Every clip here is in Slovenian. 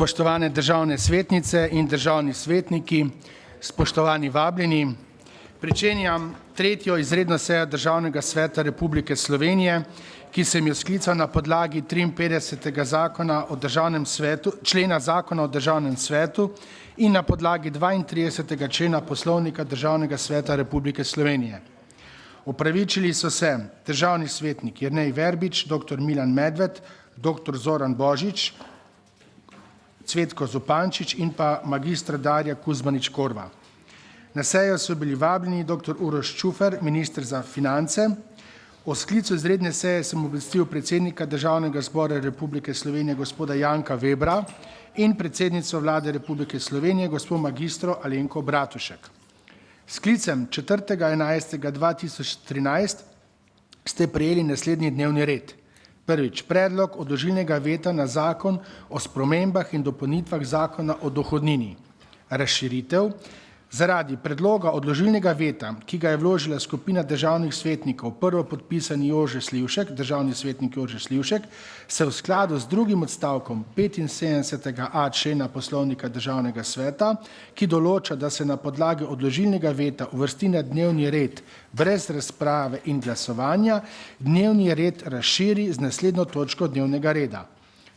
Spoštovane državne svetnice in državni svetniki, spoštovani vabljeni, pričenjam tretjo izredno sejo Državnega sveta Republike Slovenije, ki sem jo sklical na podlagi 53. zakona o državnem svetu, člena zakona o državnem svetu in na podlagi 32. člena Poslovnika Državnega sveta Republike Slovenije. Opravičili so se državni svetnik Jernej Verbič, dr. Milan Medved, dr. Zoran Božič, Cvetko Zupančič in pa magistra Darja Kuzmanič-Korva. Na sejo so bili vabljeni dr. Uroš Čufer, minister za finance. O sklicu izredne seje sem obvestil predsednika Državnega zbora Republike Slovenije gospoda Janka Vebra in predsednico Vlade Republike Slovenije gospod magistro Alenko Bratušek. Sklicem 4.11.2013 ste prejeli naslednji dnevni red. Prvič, predlog odložilnega veta na zakon o spremembah in dopolnitvah zakona o dohodnini. Razširitev. Zaradi predloga odložilnega veta, ki ga je vložila skupina državnih svetnikov, prvopodpisani Jože Slivšek, državni svetnik Jože Slivšek, se v skladu z drugim odstavkom 75a člena Poslovnika Državnega sveta, ki določa, da se na podlagi odložilnega veta uvrsti na dnevni red brez razprave in glasovanja, dnevni red razširi z naslednjo točko dnevnega reda.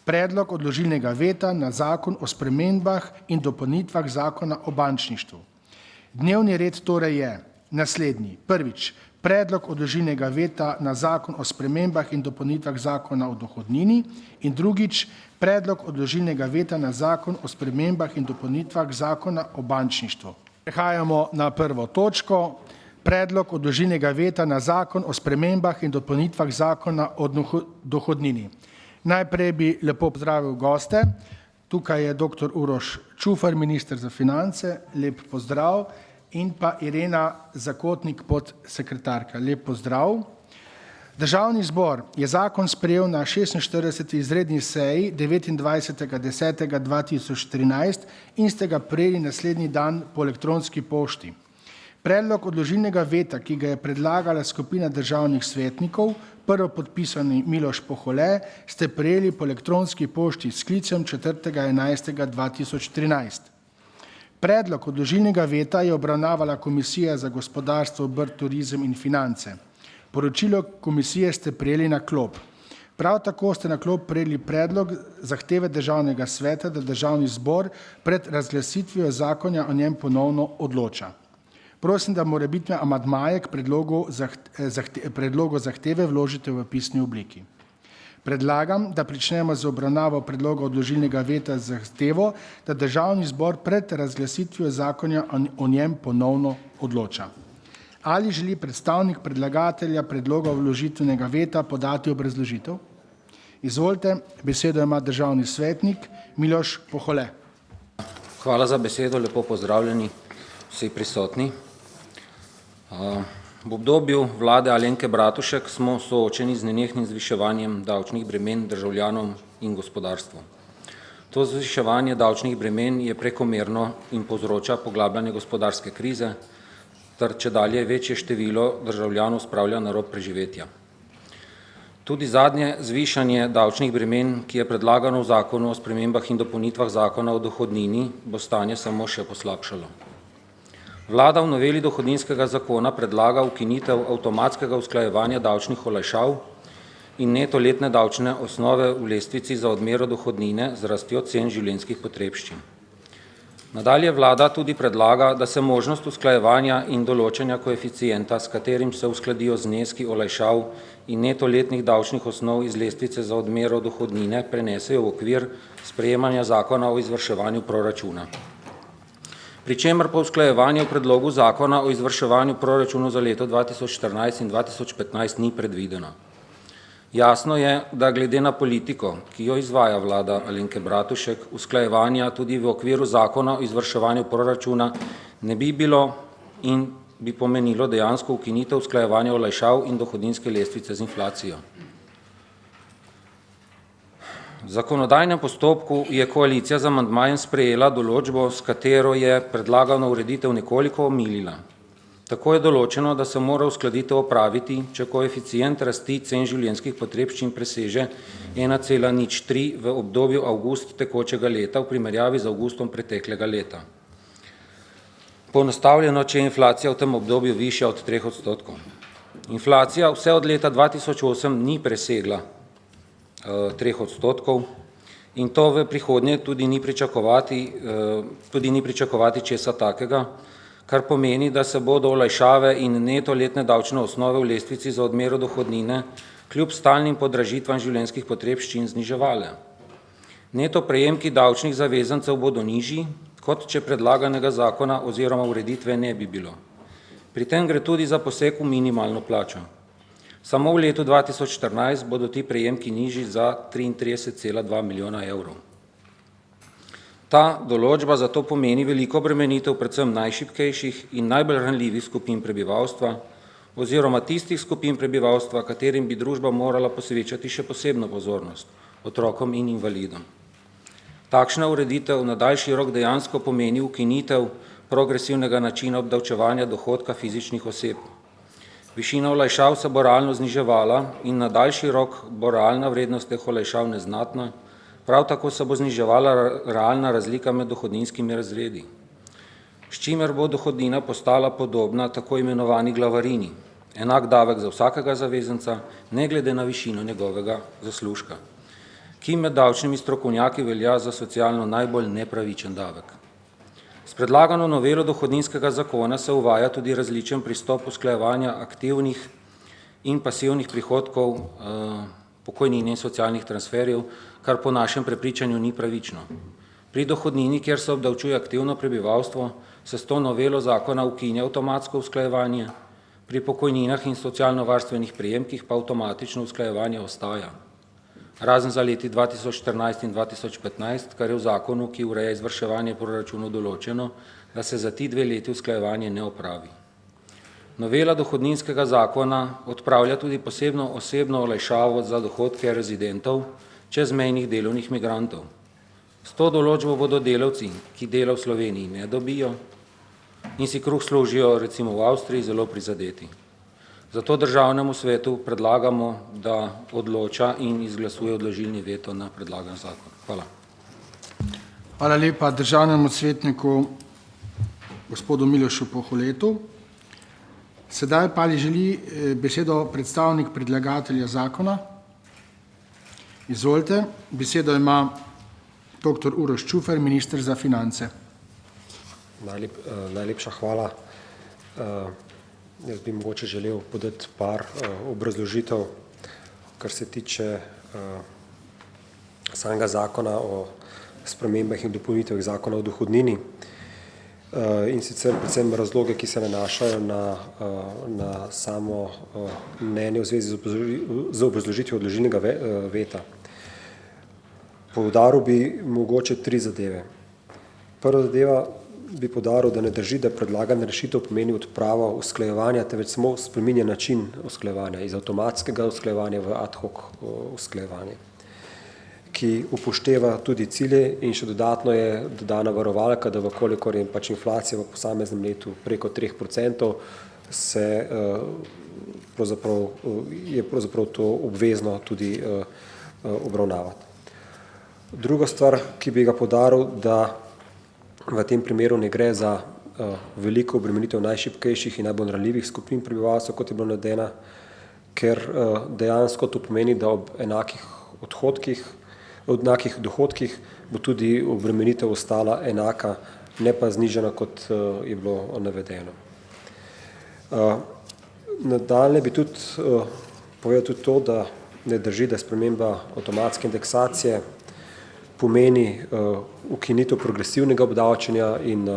Predlog odložilnega veta na zakon o spremembah in dopolnitvah zakona o bančništvu. Dnevni red torej je naslednji. Prvič, predlog odložilnega veta na zakon o spremembah in dopolnitvah zakona o dohodnini in drugič, predlog odložilnega veta na zakon o spremembah in dopolnitvah zakona o bančništvu. Prehajamo na prvo točko. Predlog odložilnega veta na zakon o spremembah in dopolnitvah zakona o dohodnini. Najprej bi lepo pozdravil goste. Tukaj je dr. Uroš Čufer, minister za finance, lep pozdrav, in pa Irena Zakotnik, podsekretarka, lep pozdrav. Državni zbor je zakon sprejel na 46. izredni seji 29.10.2013 in ste ga prejeli naslednji dan po elektronski pošti. Predlog odložilnega veta, ki ga je predlagala skupina državnih svetnikov, prvopodpisani Miloš Pohole, ste prejeli po elektronski pošti s sklicem 4.11.2013. Predlog odložilnega veta je obravnavala Komisija za gospodarstvo, obrt, turizem in finance. Poročilo komisije ste prejeli na klop. Prav tako ste na klop prejeli predlog zahteve Državnega sveta, da Državni zbor pred razglasitvijo zakona o njem ponovno odloča. Prosim, da morebitne amadmaje k predlogu zahteve vložite v pisni obliki. Predlagam, da pričnemo z obravnavo predloga odložilnega veta z zahtevo, da Državni zbor pred razglasitvijo zakona o njem ponovno odloča. Ali želi predstavnik predlagatelja predloga vložitvenega veta podati obrazložitev? Izvolite, besedo ima državni svetnik Miloš Pohole. Hvala za besedo, lepo pozdravljeni vsi prisotni. V obdobju vlade Alenke Bratušek smo soočeni z nenehnim zviševanjem davčnih bremen državljanom in gospodarstvu. To zviševanje davčnih bremen je prekomerno in povzroča poglabljanje gospodarske krize, ter čedalje večje število državljanov spravlja na rob preživetja. Tudi zadnje zvišanje davčnih bremen, ki je predlagano v zakonu o spremembah in dopolnitvah zakona o dohodnini, bo stanje samo še poslabšalo. Vlada v noveli dohodninskega zakona predlaga ukinitev avtomatskega usklajevanja davčnih olajšav in neto letne davčne osnove v lestvici za odmero dohodnine z rastjo cen življenjskih potrebščin. Nadalje vlada tudi predlaga, da se možnost usklajevanja in določanja koeficienta, s katerim se uskladijo zneski olajšav in neto letnih davčnih osnov iz lestvice za odmero dohodnine, prenesejo v okvir sprejemanja zakona o izvrševanju proračuna. Pri čemer pa usklajevanje v predlogu zakona o izvrševanju proračunov za leto 2014 in 2015 ni predvideno. Jasno je, da glede na politiko, ki jo izvaja vlada Alenke Bratušek, usklajevanja tudi v okviru zakona o izvrševanju proračuna ne bi bilo in bi pomenilo dejansko ukinitev usklajevanja olajšav in dohodninske lestvice z inflacijo. V zakonodajnem postopku je koalicija z amandmajem sprejela določbo, s katero je predlagano ureditev nekoliko omilila. Tako je določeno, da se mora uskladitev opraviti, če koeficient rasti cen življenjskih potrebščin preseže 1,03 v obdobju avgust tekočega leta v primerjavi z avgustom preteklega leta. Poenostavljeno, če je inflacija v tem obdobju višja od 3%. Inflacija vse od leta 2008 ni presegla 3% in to v prihodnje tudi ni pričakovati česa takega, kar pomeni, da se bodo olajšave in neto letne davčne osnove v lestvici za odmero dohodnine kljub stalnim podražitvam življenjskih potrebščin zniževale. Neto prejemki davčnih zavezancev bodo nižji, kot če predlaganega zakona oziroma ureditve ne bi bilo. Pri tem gre tudi za poseg v minimalno plačo. Samo v letu 2014 bodo ti prejemki nižji za 33,2 milijona evrov. Ta določba zato pomeni veliko bremenitev predvsem najšibkejših in najbolj ranljivih skupin prebivalstva oziroma tistih skupin prebivalstva, katerim bi družba morala posvečati še posebno pozornost, otrokom in invalidom. Takšna ureditev na daljši rok dejansko pomeni ukinitev progresivnega načina obdavčevanja dohodka fizičnih oseb. Višina olajšav se bo realno zniževala in na daljši rok bo realna vrednost teh olajšav neznatna, prav tako se bo zniževala realna razlika med dohodninskimi razredi, s čimer bo dohodnina postala podobna tako imenovani glavarini, enak davek za vsakega zavezanca, ne glede na višino njegovega zaslužka, ki med davčnimi strokovnjaki velja za socialno najbolj nepravičen davek. S predlagano novelo dohodninskega zakona se uvaja tudi različen pristop usklajevanja aktivnih in pasivnih prihodkov pokojnin in socialnih transferjev, kar po našem prepričanju ni pravično. Pri dohodnini, kjer se obdavčuje aktivno prebivalstvo, se s to novelo zakona ukinja avtomatsko usklajevanje, pri pokojninah in socialno-varstvenih prejemkih pa avtomatično usklajevanje ostaja. Razen za leti 2014 in 2015, kar je v zakonu, ki ureja izvrševanje proračunov določeno, da se za ti 2 leti usklajevanje ne opravi. Novela dohodninskega zakona odpravlja tudi posebno osebno olajšavo za dohodke rezidentov čezmejnih delovnih migrantov. S to določbo bodo delavci, ki dela v Sloveniji ne dobijo in si kruh služijo recimo v Avstriji, zelo prizadeti. Zato državnemu svetu predlagamo, da odloča in izglasuje odložilni veto na predlagan zakon. Hvala. Hvala lepa državnemu svetniku gospodu Milošu Poholetu. Sedaj pa ali želi besedo predstavnik predlagatelja zakona? Izvolite, besedo ima dr. Uroš Čufer, minister za finance. Najlepša hvala. Jaz bi mogoče želel podati par obrazložitev, kar se tiče samega zakona o spremembah in dopolnitvah zakona o dohodnini in sicer predvsem razloge, ki se nanašajo na samo mnenje v zvezi z obrazložitvijo odložilnega veta. Poudaril bi mogoče 3 zadeve. Prva zadeva bi poudaril, da ne drži, da predlagana rešitev pomeni odpravo usklajevanja, temveč samo spreminja način usklajevanja iz avtomatskega usklajevanja v ad hoc usklajevanje, ki upošteva tudi cilje in še dodatno je dodana varovalka, da vkolikor je pač inflacija v posameznem letu preko 3%, je pravzaprav to obvezno tudi obravnavati. Druga stvar, ki bi ga poudaril, da v tem primeru ne gre za veliko obremenitev najšibkejših in najbolj ranljivih skupin prebivalstva, kot je bilo navedeno, ker dejansko to pomeni, da ob enakih dohodkih bo tudi obremenitev ostala enaka, ne pa znižana, kot je bilo navedeno. Nadaljnje bi tudi povedal tudi to, da ne drži, da sprememba avtomatske indeksacije pomeni ukinitev progresivnega obdavčenja in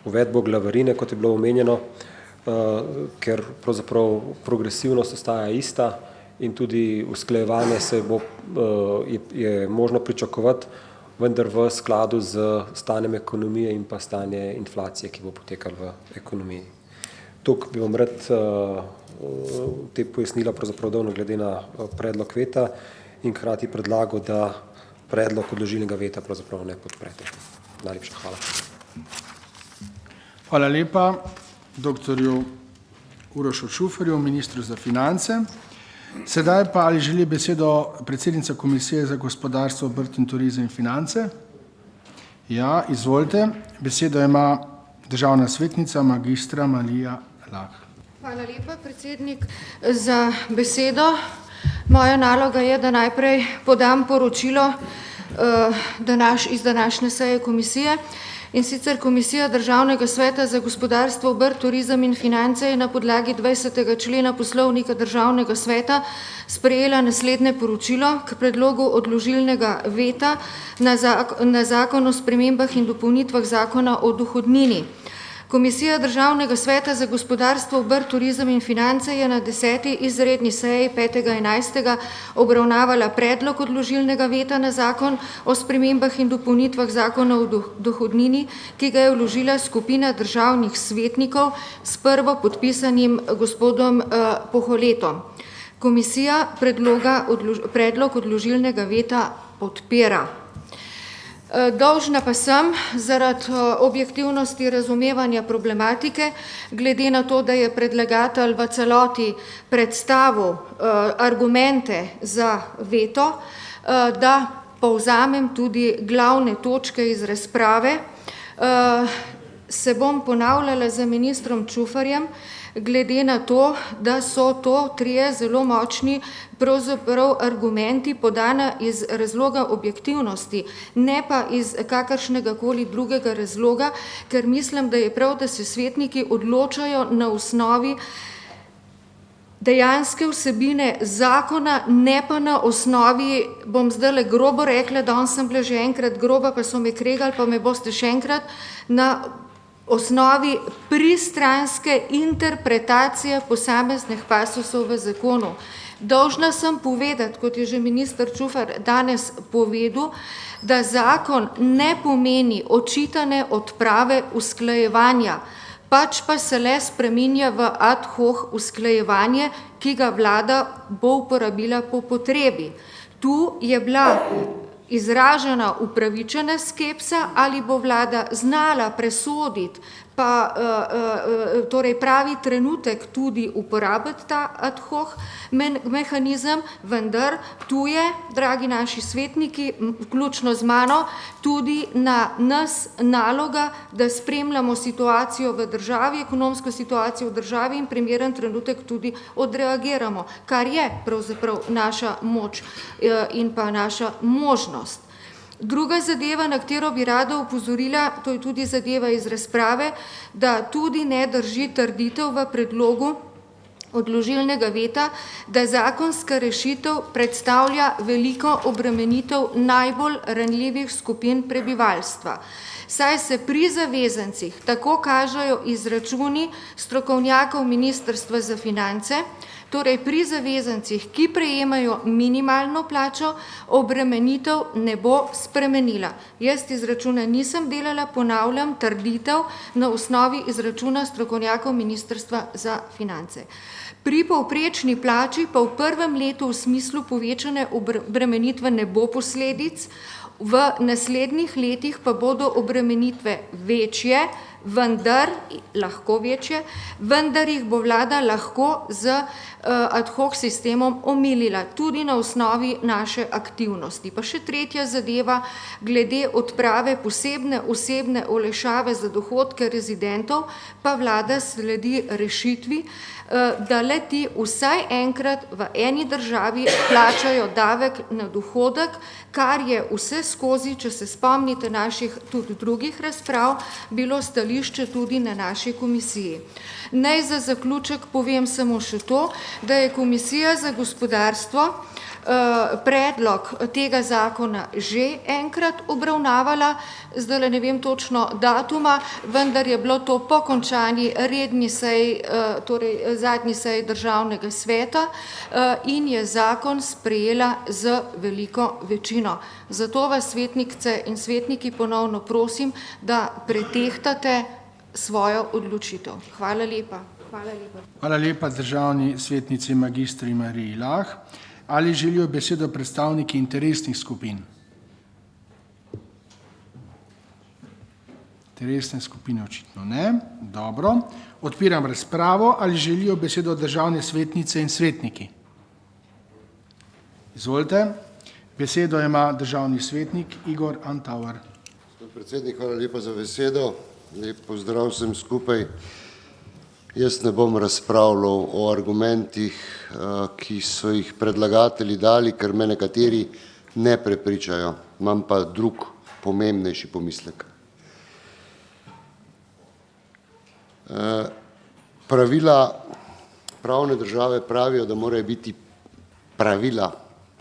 uvedbo glavarine, kot je bilo omenjeno, ker pravzaprav progresivnost ostaja ista in tudi usklajevanje je možno pričakovati, vendar v skladu z stanjem ekonomije in pa stanje inflacije, ki bo potekala v ekonomiji. Tukaj bi vam rad te pojasnila pravzaprav dal glede na predlog veta in hkrati predlagal, da predlog odložilnega veta pravzaprav ne podprete. Najlepša hvala. Hvala lepa. dr. Urošu Čuferju, ministru za finance. Sedaj pa ali želi besedo predsednica Komisije za gospodarstvo, obrt in turizem in finance? Ja, izvolite. Besedo ima državna svetnica magistra Marija Lah. Hvala lepa, predsednik, za besedo. Moja naloga je, da najprej podam poročilo iz današnje seje komisije. In sicer Komisija Državnega sveta za gospodarstvo, obrt, turizem in finance je na podlagi 20. člena Poslovnika Državnega sveta sprejela naslednje poročilo k predlogu odložilnega veta na zakon o spremembah in dopolnitvah zakona o dohodnini. Komisija Državnega sveta za gospodarstvo, obrt, turizem in finance je na 10. izredni seji 5.11. obravnavala predlog odložilnega veta na zakon o spremembah in dopolnitvah zakona o dohodnini, ki ga je vložila skupina državnih svetnikov s prvo podpisanim gospodom Poholetom. Komisija predlog odložilnega veta podpira. Dolžna pa sem zaradi objektivnosti razumevanja problematike, glede na to, da je predlagatelj v celoti predstavil argumente za veto, da povzamem tudi glavne točke iz razprave. Se bom ponavljala za ministrom Čuferjem, glede na to, da so to trije zelo močni pravzaprav argumenti podana iz razloga objektivnosti, ne pa iz kakršnega koli drugega razloga, ker mislim, da je prav, da se svetniki odločajo na osnovi dejanske vsebine zakona, ne pa na osnovi, bom zdajle grobo rekla, danes sem bila že enkrat groba, pa so me kregali, pa me boste še enkrat, na osnovi pristranske interpretacije posameznih pasusov v zakonu. Dolžna sem povedati, kot je že minister Čufer danes povedal, da zakon ne pomeni očitane odprave usklajevanja, pač pa se le spreminja v ad hoc usklajevanje, ki ga vlada bo uporabila po potrebi. Tu je bila izražena upravičena skepsa, ali bo vlada znala presoditi, pa torej pravi trenutek tudi uporabiti ta ad hoc mehanizem, vendar tu je, dragi naši svetniki, vključno z mano, tudi na nas naloga, da spremljamo situacijo v državi, ekonomsko situacijo v državi in primeren trenutek tudi odreagiramo, kar je pravzaprav naša moč in pa naša možnost. Druga zadeva, na katero bi rada opozorila, to je tudi zadeva iz razprave, da tudi ne drži trditev v predlogu odložilnega veta, da zakonska rešitev predstavlja veliko obremenitev najbolj ranljivih skupin prebivalstva. Saj se pri zavezancih tako kažejo izračuni strokovnjakov Ministrstva za finance, torej pri zavezancih, ki prejemajo minimalno plačo, obremenitev ne bo spremenila. Jaz izračuna nisem delala, ponavljam, trditev na osnovi izračuna strokovnjakov Ministrstva za finance. Pri povprečni plači pa v prvem letu v smislu povečane obremenitve ne bo posledic, v naslednjih letih pa bodo obremenitve večje, vendar jih bo vlada lahko z ad hoc sistemom omilila, tudi na osnovi naše aktivnosti. Pa še tretja zadeva, glede odprave posebne osebne olajšave za dohodke rezidentov, pa vlada sledi rešitvi, da le-ti vsaj enkrat v eni državi plačajo davek na dohodek, kar je vse skozi, če se spomnite naših tudi drugih razprav, bilo stališče tudi na naši komisiji. Naj za zaključek povem samo še to, da je Komisija za gospodarstvo predlog tega zakona že enkrat obravnavala, zdaj ne vem točno datuma, vendar je bilo to po končani redni seji, torej zadnji seji Državnega sveta in je zakon sprejela z veliko večino. Zato vas svetnice in svetniki ponovno prosim, da pretehtate svojo odločitev. Hvala lepa. Hvala lepa državni svetnici magistri Mariji Lah. Ali želijo besedo predstavniki interesnih skupin? Interesne skupine očitno ne. Dobro. Odpiram razpravo. Ali želijo besedo državne svetnice in svetniki? Izvolite. Besedo ima državni svetnik Igor Antauer. Gospod predsednik, hvala lepa za besedo. Lep pozdrav vsem skupaj. Jaz ne bom razpravljal o argumentih, ki so jih predlagatelji dali, ker me nekateri ne prepričajo. Imam pa drug pomembnejši pomislek. Pravila pravne države pravijo, da morajo biti pravila,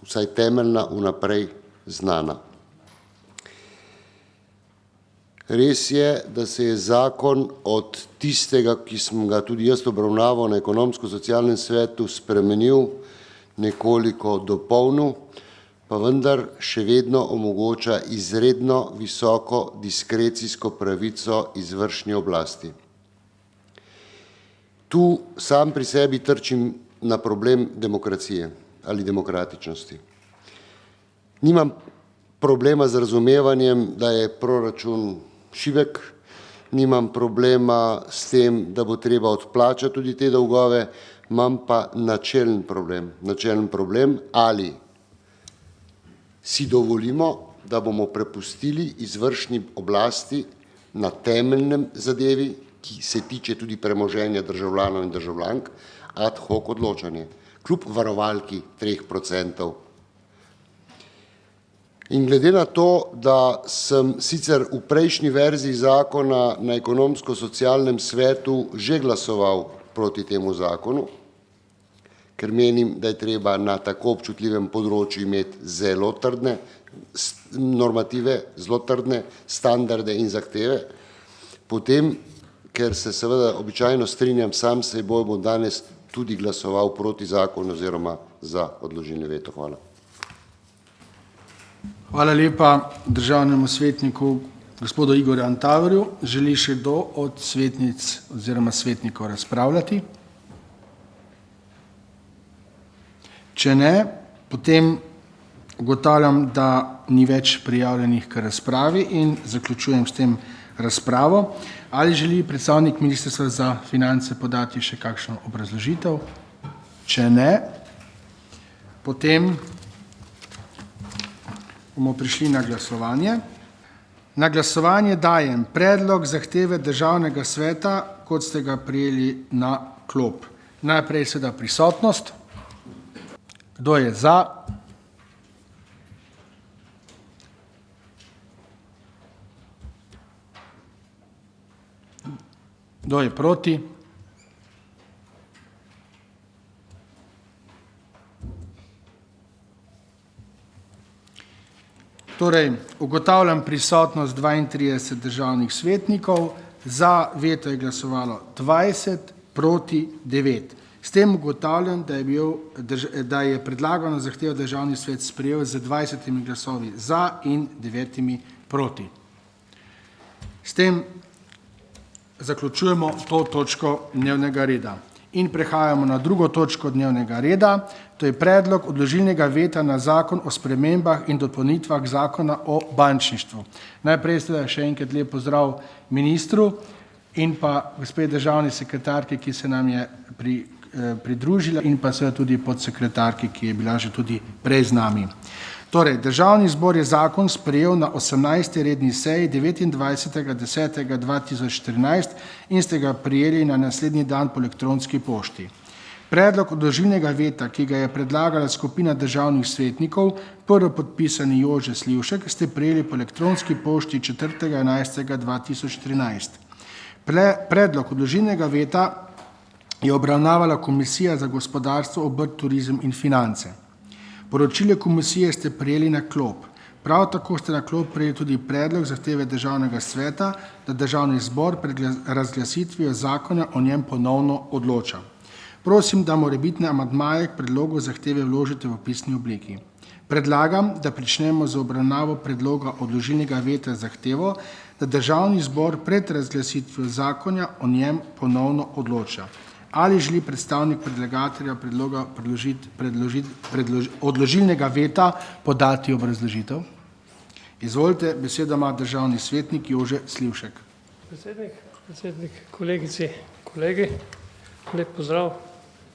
vsaj temeljna, vnaprej znana. Res je, da se je zakon od tistega, ki sem ga tudi jaz obravnaval na ekonomsko-socialnem svetu, spremenil, nekoliko dopolnil, pa vendar še vedno omogoča izredno visoko diskrecijsko pravico izvršni oblasti. Tu sam pri sebi trčim na problem demokracije ali demokratičnosti. Nimam problema z razumevanjem, da je proračun šibek, nimam problema s tem, da bo treba odplačati tudi te dolgove, imam pa načelen problem. Načelen problem, ali si dovolimo, da bomo prepustili izvršni oblasti na temeljnem zadevi, ki se tiče tudi premoženja državljanov in državljank, ad hoc odločanje, kljub varovalki 3%. In glede na to, da sem sicer v prejšnji verziji zakona na ekonomsko-socialnem svetu že glasoval proti temu zakonu, ker menim, da je treba na tako občutljivem področju imeti zelo trdne normative, zelo trdne standarde in zahteve, potem, ker se seveda običajno strinjam sam s seboj, bom danes tudi glasoval proti zakonu oziroma za odložilni veto. Hvala. Hvala lepa državnemu svetniku gospodu Igorju Antauerju. Želi še kdo od svetnic oziroma svetnikov razpravljati? Če ne, potem ugotavljam, da ni več prijavljenih k razpravi in zaključujem s tem razpravo. Ali želi predstavnik Ministrstva za finance podati še kakšno obrazložitev? Če ne, potem bomo prišli na glasovanje. Na glasovanje dajem predlog zahteve Državnega sveta, kot ste ga prijeli na klop. Najprej seveda prisotnost. Kdo je za? Kdo je proti? Torej, ugotavljam prisotnost 32 državnih svetnikov, za veto je glasovalo 20, proti 9. S tem ugotavljam, da je predlagano zahtevo Državni svet sprejel z 20 glasovi za in 9 proti. S tem zaključujemo to točko dnevnega reda. In prehajamo na drugo točko dnevnega reda, to je predlog odložilnega veta na zakon o spremembah in dopolnitvah zakona o bančništvu. Najprej še enkrat lep pozdrav ministru in pa gospe državni sekretarki, ki se nam je pridružila, in pa seveda tudi podsekretarki, ki je bila že tudi prej z nami. Torej, Državni zbor je zakon sprejel na 18. redni seji 29.10.2014 in ste ga prijeli na naslednji dan po elektronski pošti. Predlog odložilnega veta, ki ga je predlagala skupina državnih svetnikov, prvopodpisani Jože Slivšek, ste prijeli po elektronski pošti 4.11.2013. Predlog odložilnega veta je obravnavala Komisija za gospodarstvo, obrt, turizem in finance. Poročilo komisije ste prijeli na klop. Prav tako ste na klop prijeli tudi predlog zahteve Državnega sveta, da Državni zbor pred razglasitvijo zakona o njem ponovno odloča. Prosim, da morebitne amandmaje k predlogu zahteve vložite v pisni obliki. Predlagam, da pričnemo z obravnavo predloga odložilnega veta zahtevo, da Državni zbor pred razglasitvijo zakona o njem ponovno odloča. Ali želi predstavnik predlagatelja predloga odložilnega veta podati obrazložitev? Izvolite, besedo ima državni svetnik Jože Slivšek. predsednik, kolegici, kolegi, lep pozdrav.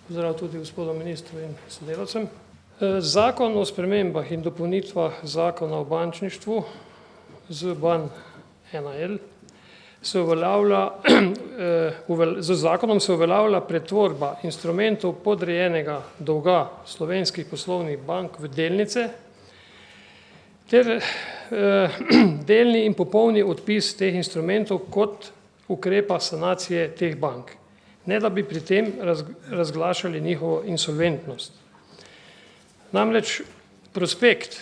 Pozdrav tudi gospodu ministru in sodelavcem. Zakon o spremembah in dopolnitvah zakona o bančništvu ZBAN 1L z zakonom se uveljavlja pretvorba instrumentov podrejenega dolga slovenskih poslovnih bank v delnice ter delni in popolni odpis teh instrumentov kot ukrepa sanacije teh bank, ne da bi pri tem razglašali njihovo insolventnost. Namreč prospekt,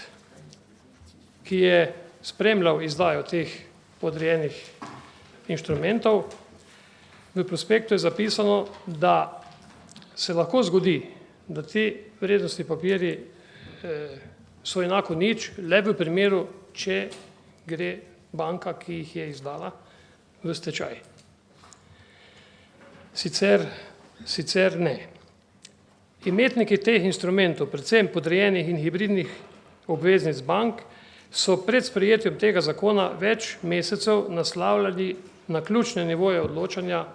ki je spremljal izdajo teh podrejenih inštrumentov, v prospektu je zapisano, da se lahko zgodi, da ti vrednostni papirji so enako nič, le v primeru, če gre banka, ki jih je izdala, v stečaj. Sicer ne. Imetniki teh instrumentov, predvsem podrejenih in hibridnih obveznic bank, so pred sprejetjem tega zakona več mesecev naslavljali na ključne nivoje odločanja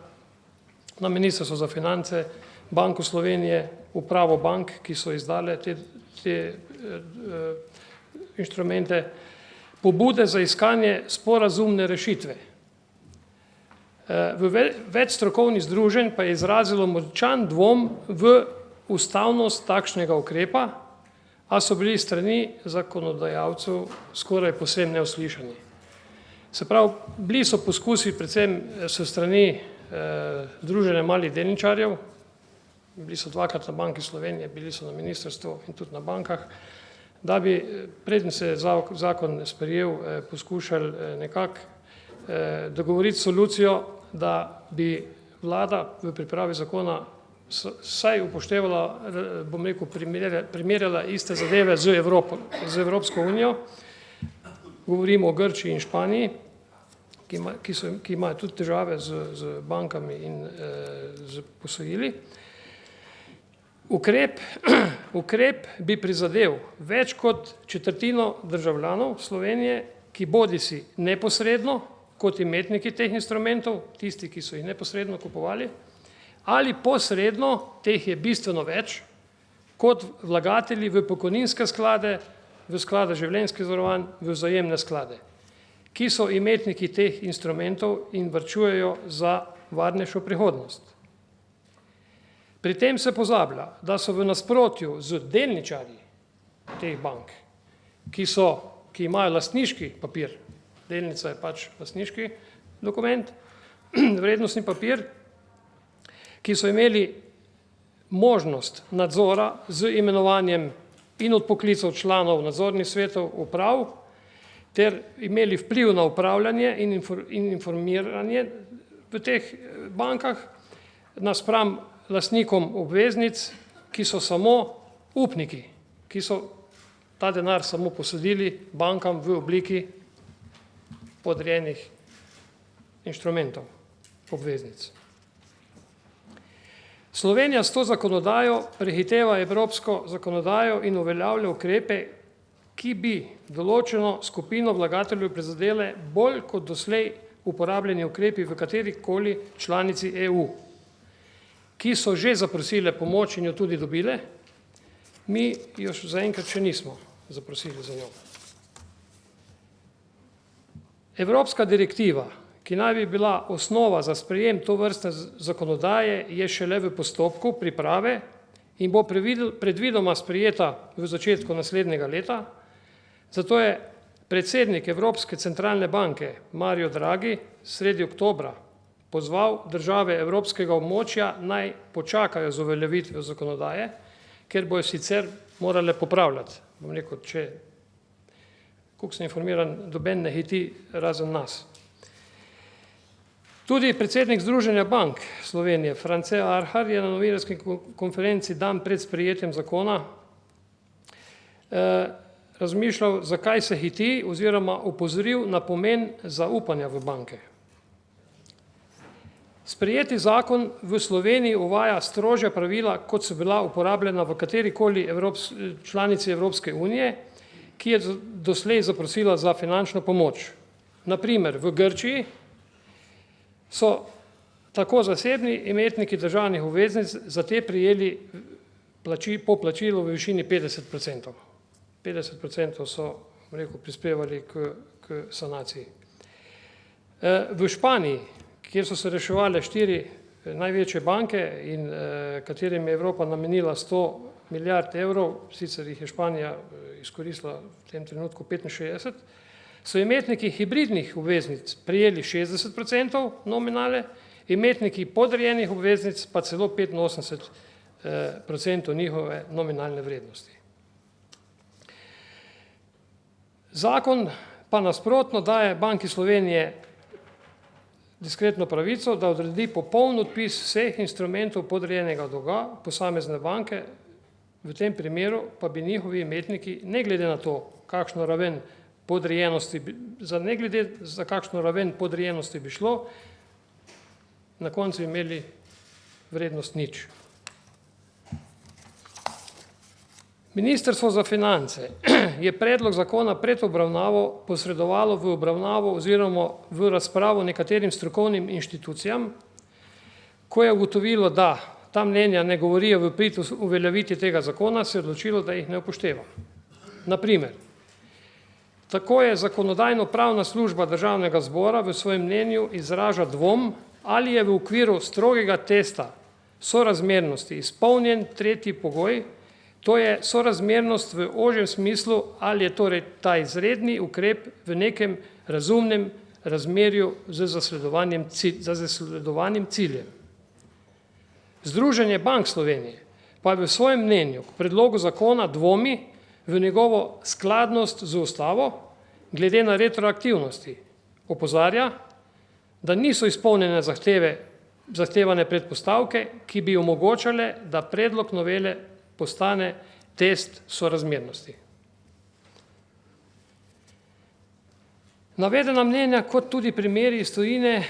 na Ministrstvo za finance, Banko Slovenije, upravo bank, ki so izdale te inštrumente, pobude za iskanje sporazumne rešitve. V več strokovnih združenj pa je izrazilo močan dvom v ustavnost takšnega ukrepa, a so bili strani zakonodajalcev skoraj povsem neuslišani. Se pravi, bili so poskusi predvsem s strani Združenja malih delničarjev, bili so dvakrat na Banki Slovenije, bili so na ministrstvu in tudi na bankah, da bi, preden se je zakon sprejel, poskušali nekako dogovoriti solucijo, da bi vlada v pripravi zakona saj upoštevala, bom rekel, primerjala iste zadeve z Evropsko unijo. Govorimo o Grčiji in Španiji, ki imajo tudi težave z bankami in z posojili. Ukrep bi prizadel več kot četrtino državljanov Slovenije, ki bodisi neposredno kot imetniki teh instrumentov, tisti, ki so jih neposredno kupovali, ali posredno, teh je bistveno več, kot vlagatelji v pokojninske sklade, v sklade življenjskih zavarovanj, v vzajemne sklade, ki so imetniki teh instrumentov in varčujejo za varnejšo prihodnost. Pri tem se pozablja, da so v nasprotju z delničarji teh bank, ki imajo lastniški papir, delnica je pač lastniški dokument, vrednostni papir, ki so imeli možnost nadzora z imenovanjem in odpoklicov članov nadzornih svetov uprav, ter imeli vpliv na upravljanje in informiranje v teh bankah, naspram lastnikom obveznic, ki so samo upniki, ki so ta denar samo posodili bankam v obliki podrejenih inštrumentov, obveznic. Slovenija s to zakonodajo prehiteva evropsko zakonodajo in uveljavlja ukrepe, ki bi določeno skupino vlagateljev prizadele bolj kot doslej uporabljeni ukrepi v katerikoli članici EU, ki so že zaprosile pomoč in jo tudi dobile, mi jo zaenkrat še nismo zaprosili za njo. Evropska direktiva, ki naj bi bila osnova za sprejem tovrstne zakonodaje, je šele v postopku priprave in bo predvidoma sprejeta v začetku naslednjega leta, zato je predsednik Evropske centralne banke Mario Draghi sredi oktobra pozval države evropskega območja naj počakajo z uveljavitvijo zakonodaje, ker bojo sicer morale popravljati. Bom rekel, koliko sem informiran, noben ne hiti razen nas. Tudi predsednik Združenja bank Slovenije, France Arhar, je na novinarski konferenci dan pred sprejetjem zakona razmišljal, zakaj se hiti, oziroma opozoril na pomen zaupanja v banke. Sprejeti zakon v Sloveniji uvaja strožja pravila, kot so bila uporabljena v katerikoli članici Evropske unije, ki je doslej zaprosila za finančno pomoč. Na primer, v Grčiji so tako zasebni imetniki državnih obveznic za te prijeli po plačilu v višini 50%. 50% so, rekel, prispevali k sanaciji. V Španiji, kjer so se reševali 4 največje banke in katerim je Evropa namenila 100 milijard evrov, sicer jih je Španija izkoristila v tem trenutku 65, so imetniki hibridnih obveznic prijeli 60% nominale, imetniki podrejenih obveznic pa celo 85% njihove nominalne vrednosti. Zakon pa nasprotno daje Banki Slovenije diskretno pravico, da odredi popoln odpis vseh instrumentov podrejenega dolga posamezne banke, v tem primeru pa bi njihovi imetniki, ne glede na to, kakšno raven podrejenosti, ne glede za kakšno raven podrejenosti bi šlo, na koncu imeli vrednost nič. Ministrstvo za finance je predlog zakona pred obravnavo posredovalo v obravnavo oziroma v razpravo nekaterim strokovnim inštitucijam, ko je ugotovilo, da ta mnenja ne govorijo v prid uveljavitvi tega zakona, se je odločilo, da jih ne upošteva. Naprimer, tako je zakonodajno-pravna služba Državnega zbora v svojem mnenju izraža dvom, ali je v okviru strogega testa sorazmernosti izpolnjen tretji pogoj, to je sorazmernost v ožjem smislu, ali je torej ta izredni ukrep v nekem razumnem razmerju z zasledovanim ciljem. Združenje Bank Slovenije pa je v svojem mnenju k predlogu zakona dvomi v njegovo skladnost z ustavo glede na retroaktivnosti. Opozarja, da niso izpolnjene zahtevane predpostavke, ki bi omogočale, da predlog novele postane test sorazmernosti. Navedena mnenja kot tudi primeri iz tujine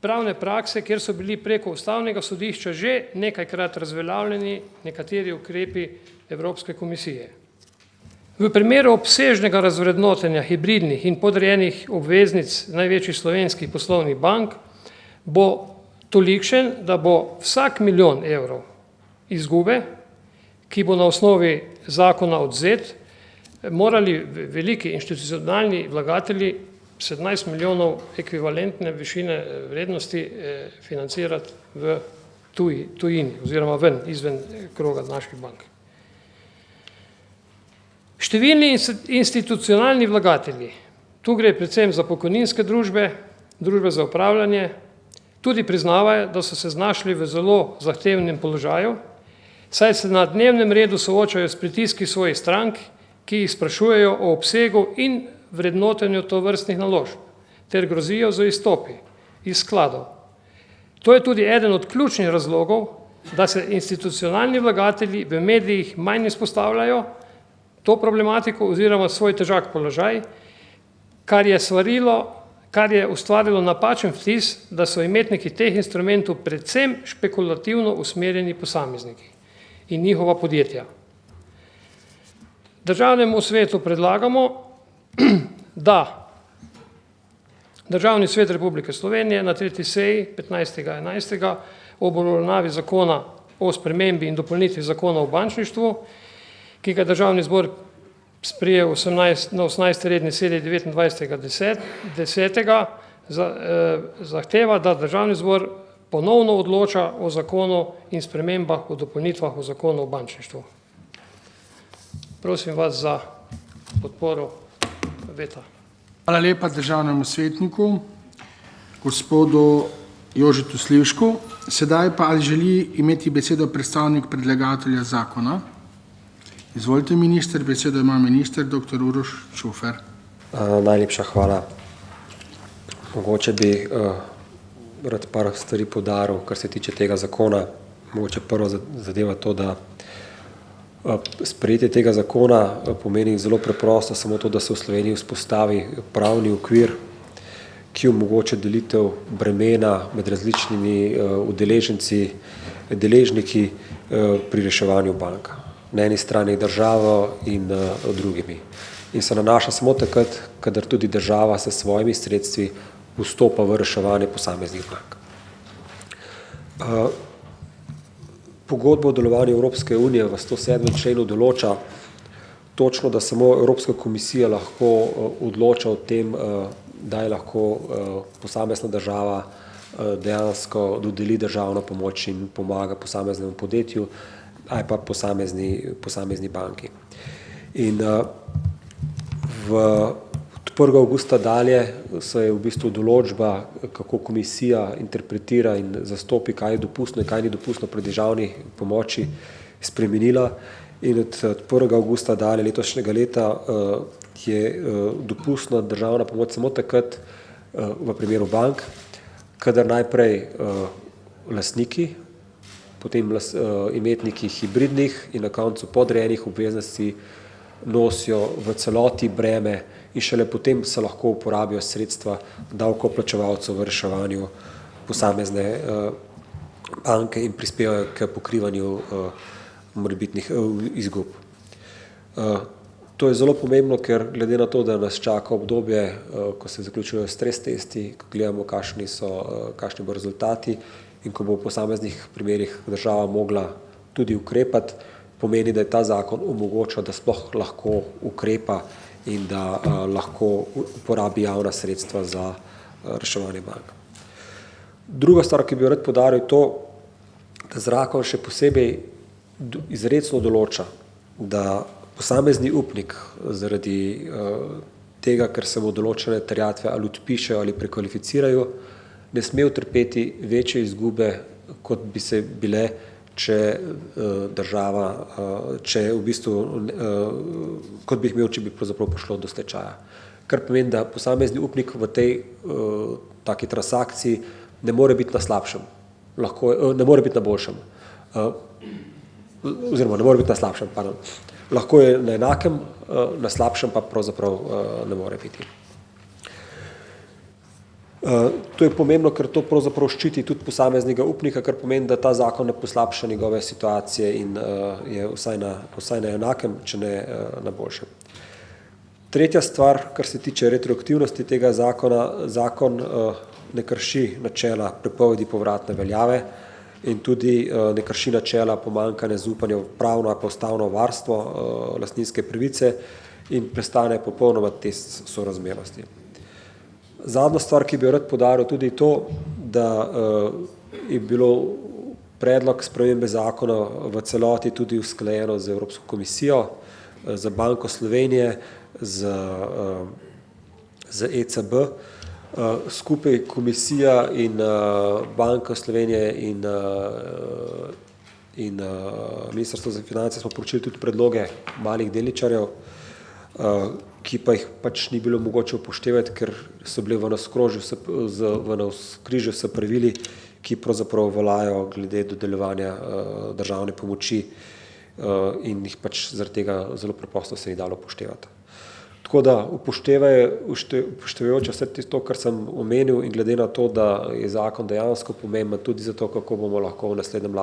pravne prakse, kjer so bili preko Ustavnega sodišča že nekajkrat razveljavljeni nekateri ukrepi Evropske komisije. V primeru obsežnega razvrednotenja hibridnih in podrejenih obveznic največjih slovenskih poslovnih bank bo tolikšen, da bo vsak milijon evrov izgube, ki bo na osnovi zakona odvzet, morali veliki institucionalni vlagatelji 17 milijonov ekvivalentne višine vrednosti financirati v tujini oziroma izven kroga naših bank. Številni institucionalni vlagatelji, tu gre predvsem za pokojninske družbe, družbe za upravljanje, tudi priznavajo, da so se znašli v zelo zahtevnem položaju, saj se na dnevnem redu soočajo s pritiski svojih strank, ki jih sprašujejo o obsegu in vrednotenju tovrstnih naložb, ter grozijo z izstopi iz skladov. To je tudi eden od ključnih razlogov, da se institucionalni vlagatelji v medijih manj izpostavljajo to problematiko oziroma svoj težak položaj, kar je ustvarilo napačen vtis, da so imetniki teh instrumentov predvsem špekulativno usmerjeni posamezniki in njihova podjetja. Državnemu svetu predlagamo, da Državni svet Republike Slovenije na 3. seji 15.11. ob obravnavi zakona o spremembi in dopolnitvi zakona o bančništvu, ki ga Državni zbor sprejel na 18. redni seji 29.10. Zahteva, da Državni zbor ponovno odloča o zakonu in spremembah o dopolnitvah o zakonu o bančništvu. Prosim vas za podporo veta. Hvala lepa državnemu svetniku, gospodu Jožetu Slivšku. Sedaj pa ali želi imeti besedo predstavnik predlagatelja zakona? Izvolite, minister, besedo ima minister dr. Uroš Čufer. Najlepša hvala. Mogoče bi rad par stvari poudaril, kar se tiče tega zakona. Mogoče prvo zadeva to, da sprejetje tega zakona pomeni zelo preprosto samo to, da se v Sloveniji vzpostavi pravni okvir, ki omogoča delitev bremena med različnimi udeleženci, deležniki pri reševanju bank. Na eni strani državo in drugimi. In se nanaša samo takrat, kadar tudi država s svojimi sredstvi vstopa v reševanje posameznih bank. Pogodba o delovanju Evropske unije v 107. členu določa točno, da samo Evropska komisija lahko odloča o tem, da je lahko posamezna država dejansko dodeli državno pomoč in pomaga posameznemu podjetju ali pa posamezni banki. In od 1. avgusta dalje se je v bistvu določba, kako komisija interpretira in zastopi, kaj je dopustno in kaj ni dopustno pri državni pomoči, spremenila. In od 1. avgusta dalje letošnjega leta je dopustna državna pomoč samo takrat v primeru bank, kadar najprej lastniki, potem imetniki hibridnih in na koncu podrejenih obveznosti nosijo v celoti breme in šele potem se lahko uporabijo sredstva davkoplačevalcev v reševanju posamezne banke in prispevajo k pokrivanju morebitnih izgub. To je zelo pomembno, ker glede na to, da nas čaka obdobje, ko se zaključujejo stres testi, ko gledamo, kakšni bo rezultati in ko bo v posameznih primerih država mogla tudi ukrepati, pomeni, da je ta zakon omogoča, da sploh lahko ukrepa in da lahko uporabi javna sredstva za reševanje bank. Druga stvar, ki bi jo rad poudaril, je to, da zakon še posebej izrecno določa, da posamezni upnik zaradi tega, ker se mu določene terjatve ali odpišejo ali prekvalificirajo, ne sme utrpeti večje izgube, kot bi se bile, če država, kot bi jih imel, če bi pravzaprav prišlo do stečaja. Kar pomeni, da posamezni upnik v tej taki transakciji ne more biti na slabšem, ne more biti na boljšem, oziroma ne more biti na slabšem, pardon. Lahko je na enakem, na slabšem pa pravzaprav ne more biti. To je pomembno, ker to pravzaprav ščiti tudi posameznega upnika, kar pomeni, da ta zakon ne poslabša njegove situacije in je vsaj na enakem, če ne na boljšem. Tretja stvar, kar se tiče retroaktivnosti tega zakona, zakon ne krši načela prepovedi povratne veljave in tudi ne krši načela pomanjkanja zaupanja v pravno ali pa ustavno varstvo lastninske pravice in prestane popolnoma test sorazmernosti. Zadnja stvar, ki bi jo rad poudaril, tudi to, da je bilo predlog spremembe zakona v celoti tudi usklajeno z Evropsko komisijo, z Banko Slovenije, z ECB. Skupaj komisija in Banka Slovenije in Ministrstvo za finance smo poročili tudi predloge malih delničarjev, ki pa jih pač ni bilo mogoče upoštevati, ker so bile v navzkrižju s pravili, ki pravzaprav veljajo glede dodeljevanja državne pomoči in jih pač zaradi tega zelo preprosto se ni dalo upoštevati. Tako da upoštevajoče vse to, kar sem omenil in glede na to, da je zakon dejansko pomemben tudi zato, kako bomo lahko v naslednjem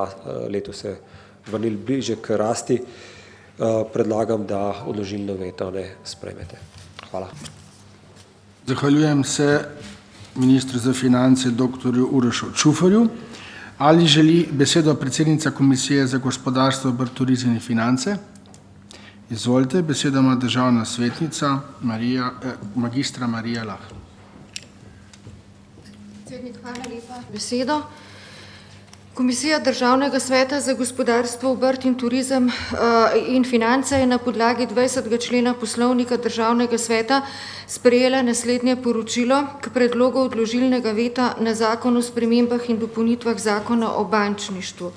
letu se vrnili bliže k rasti, predlagam, da odložilno veto ne sprejmete. Hvala. Zahvaljujem se ministru za finance dr. Urošu Čuferju. Ali želi besedo predsednica Komisije za gospodarstvo, obrt, turizem in finance? Izvolite, besedo ima državna svetnica magistra Marija Lah. Predsednik, hvala lepa za besedo. Komisija Državnega sveta za gospodarstvo, obrt in turizem in finance je na podlagi 20. člena Poslovnika Državnega sveta sprejela naslednje poročilo k predlogu odložilnega veta na zakon o spremembah in dopolnitvah zakona o bančništvu.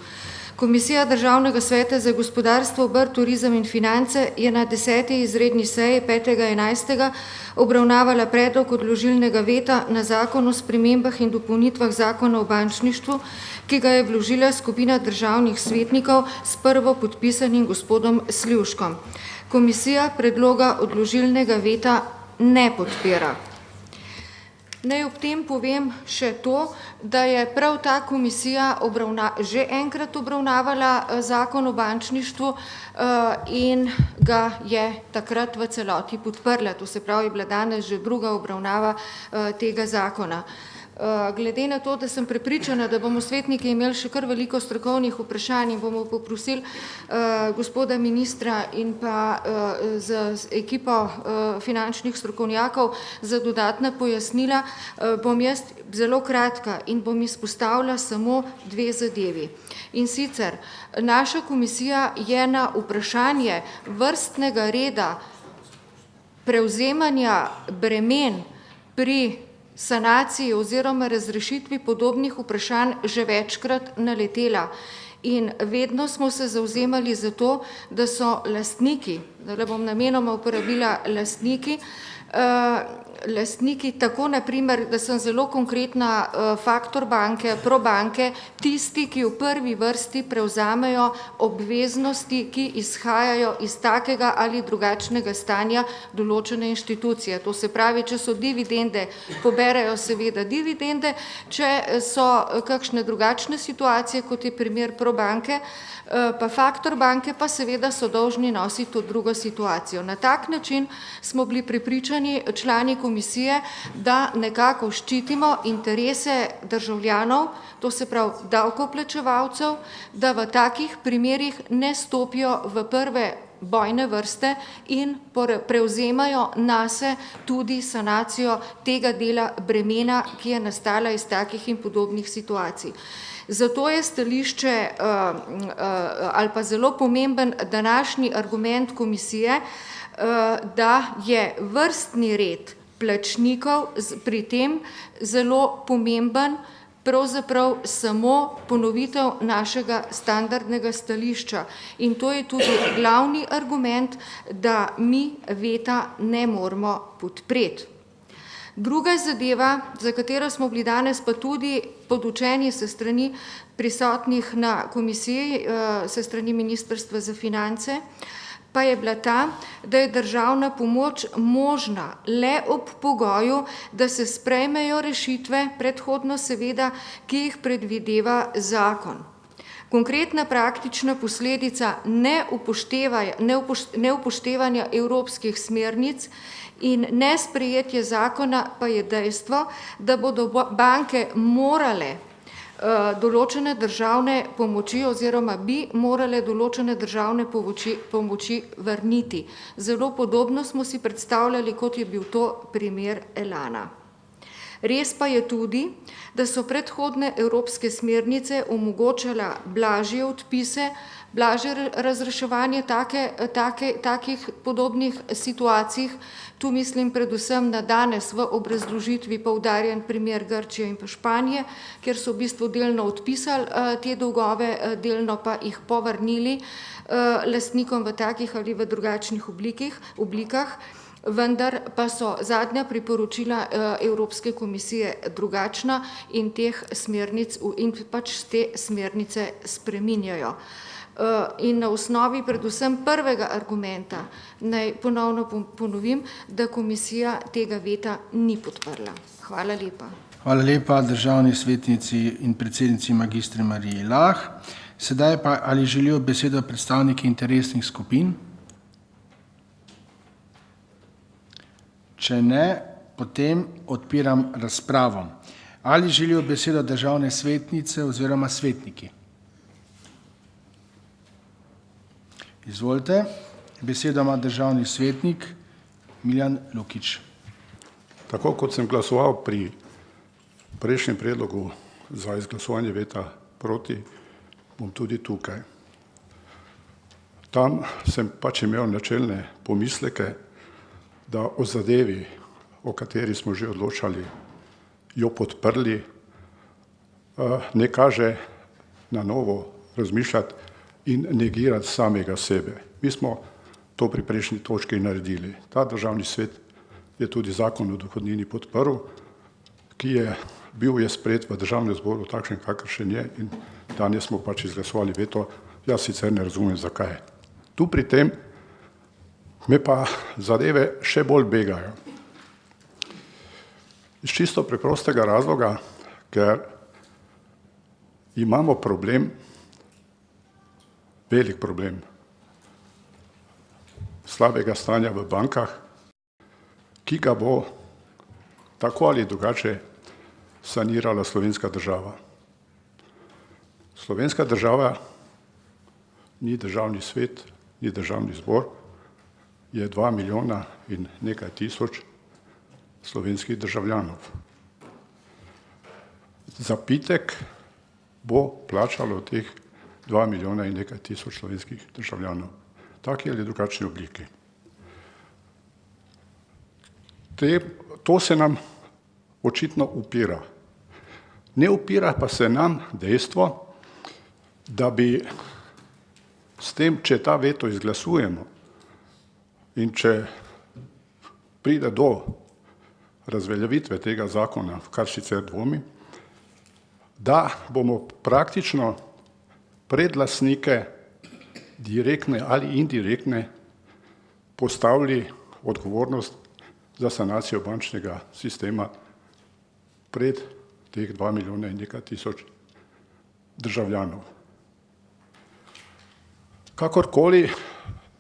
Komisija Državnega sveta za gospodarstvo, obrt, turizem in finance je na 10. izredni seji 5.11. obravnavala predlog odložilnega veta na zakon o spremembah in dopolnitvah zakona o bančništvu, ki ga je vložila skupina državnih svetnikov s prvopodpisanim gospodom Slivškom. Komisija predloga odložilnega veta ne podpira. Naj ob tem povem še to, da je prav ta komisija že enkrat obravnavala zakon o bančništvu in ga je takrat v celoti podprla. To se pravi, je bila danes že druga obravnava tega zakona. Glede na to, da sem prepričana, da bomo svetniki imeli še kar veliko strokovnih vprašanj in bomo poprosili gospoda ministra in pa z ekipo finančnih strokovnjakov za dodatna pojasnila, bom jaz zelo kratka in bom izpostavila samo dve zadevi. In sicer, naša komisija je na vprašanje vrstnega reda prevzemanja bremen pri sanaciji oziroma razrešitvi podobnih vprašanj že večkrat naletela. In vedno smo se zavzemali za to, da so lastniki, da bom namenoma uporabila lastniki tako naprimer, da sem zelo konkretna Faktor banke, Probanke, tisti, ki v prvi vrsti prevzamejo obveznosti, ki izhajajo iz takega ali drugačnega stanja določene inštitucije. To se pravi, če so dividende, poberajo seveda dividende, če so kakšne drugačne situacije, kot je primer Probanke, pa Faktor banke, pa seveda so dolžni nositi to drugo situacijo. Na tak način smo bili prepričani člani komisije, da nekako ščitimo interese državljanov, to se pravi davkoplačevalcev, da v takih primerih ne stopijo v prve bojne vrste in prevzemajo nase tudi sanacijo tega dela bremena, ki je nastala iz takih in podobnih situacij. Zato je stališče ali pa zelo pomemben današnji argument komisije, da je vrstni red plačnikov pri tem zelo pomemben, pravzaprav samo ponovitev našega standardnega stališča. In to je tudi glavni argument, da mi veta ne moramo podpreti. Druga zadeva, za katero smo bili danes pa tudi podučeni se strani prisotnih na komisiji, se strani Ministrstva za finance, pa je bila ta, da je državna pomoč možna le ob pogoju, da se sprejmejo rešitve, predhodno seveda, ki jih predvideva zakon. Konkretna praktična posledica neupoštevanja evropskih smernic in nesprejetje zakona pa je dejstvo, da bodo banke morale določene državne pomoči oziroma bi morale določene državne pomoči vrniti. Zelo podobno smo si predstavljali, kot je bil to primer Elana. Res pa je tudi, da so predhodne evropske smernice omogočala blažje odpise, blažje razreševanje takih podobnih situacij. Tu mislim predvsem na danes v obrazložitvi poudarjen primer Grčije in pa Španije, kjer so v bistvu delno odpisali te dolgove, delno pa jih povrnili lastnikom v takih ali v drugačnih oblikah, vendar pa so zadnja priporočila Evropske komisije drugačna in pač te smernice spreminjajo. In na osnovi predvsem prvega argumenta naj ponovno ponovim, da komisija tega veta ni podprla. Hvala lepa. Hvala lepa državni svetnici in predsednici magistri Mariji Lah. Sedaj pa ali želijo besedo predstavniki interesnih skupin? Če ne, potem odpiram razpravo. Ali želijo besedo državne svetnice oziroma svetniki? Izvolite, besedo ima državni svetnik Miljan Lukić. Tako kot sem glasoval pri prejšnjem predlogu za izglasovanje veta proti, bom tudi tukaj. Tam sem pač imel načelne pomisleke, da o zadevi, o kateri smo že odločali, jo podprli, ne kaže na novo razmišljati in negirati samega sebe. Mi smo to pri prejšnji točki naredili. Ta državni svet je tudi zakon o dohodnini podprl, ki je bil sprejet v državnem zboru takšen, kakršen je, in danes smo pač izglasovali veto. Jaz sicer ne razumem, zakaj. Tu pri tem me pa zadeve še bolj begajo. Iz čisto preprostega razloga, ker imamo problem, velik problem slabega stanja v bankah, ki ga bo tako ali drugače sanirala slovenska država. Slovenska država ni državni svet, ni državni zbor, je 2 milijona in nekaj tisoč slovenskih državljanov. Zapitek bo plačalo teh 2 milijona in nekaj tisoč slovenskih državljanov, taki ali drugačni obliki. To se nam očitno upira. Ne upira pa se nam dejstvo, da bi s tem, če ta veto izglasujemo in če pride do razveljavitve tega zakona, v kar sicer dvomim, da bomo praktično predlastnike direktne ali indirektne postavili odgovornost za sanacijo bančnega sistema pred teh 2 milijona in nekaj tisoč državljanov. Kakorkoli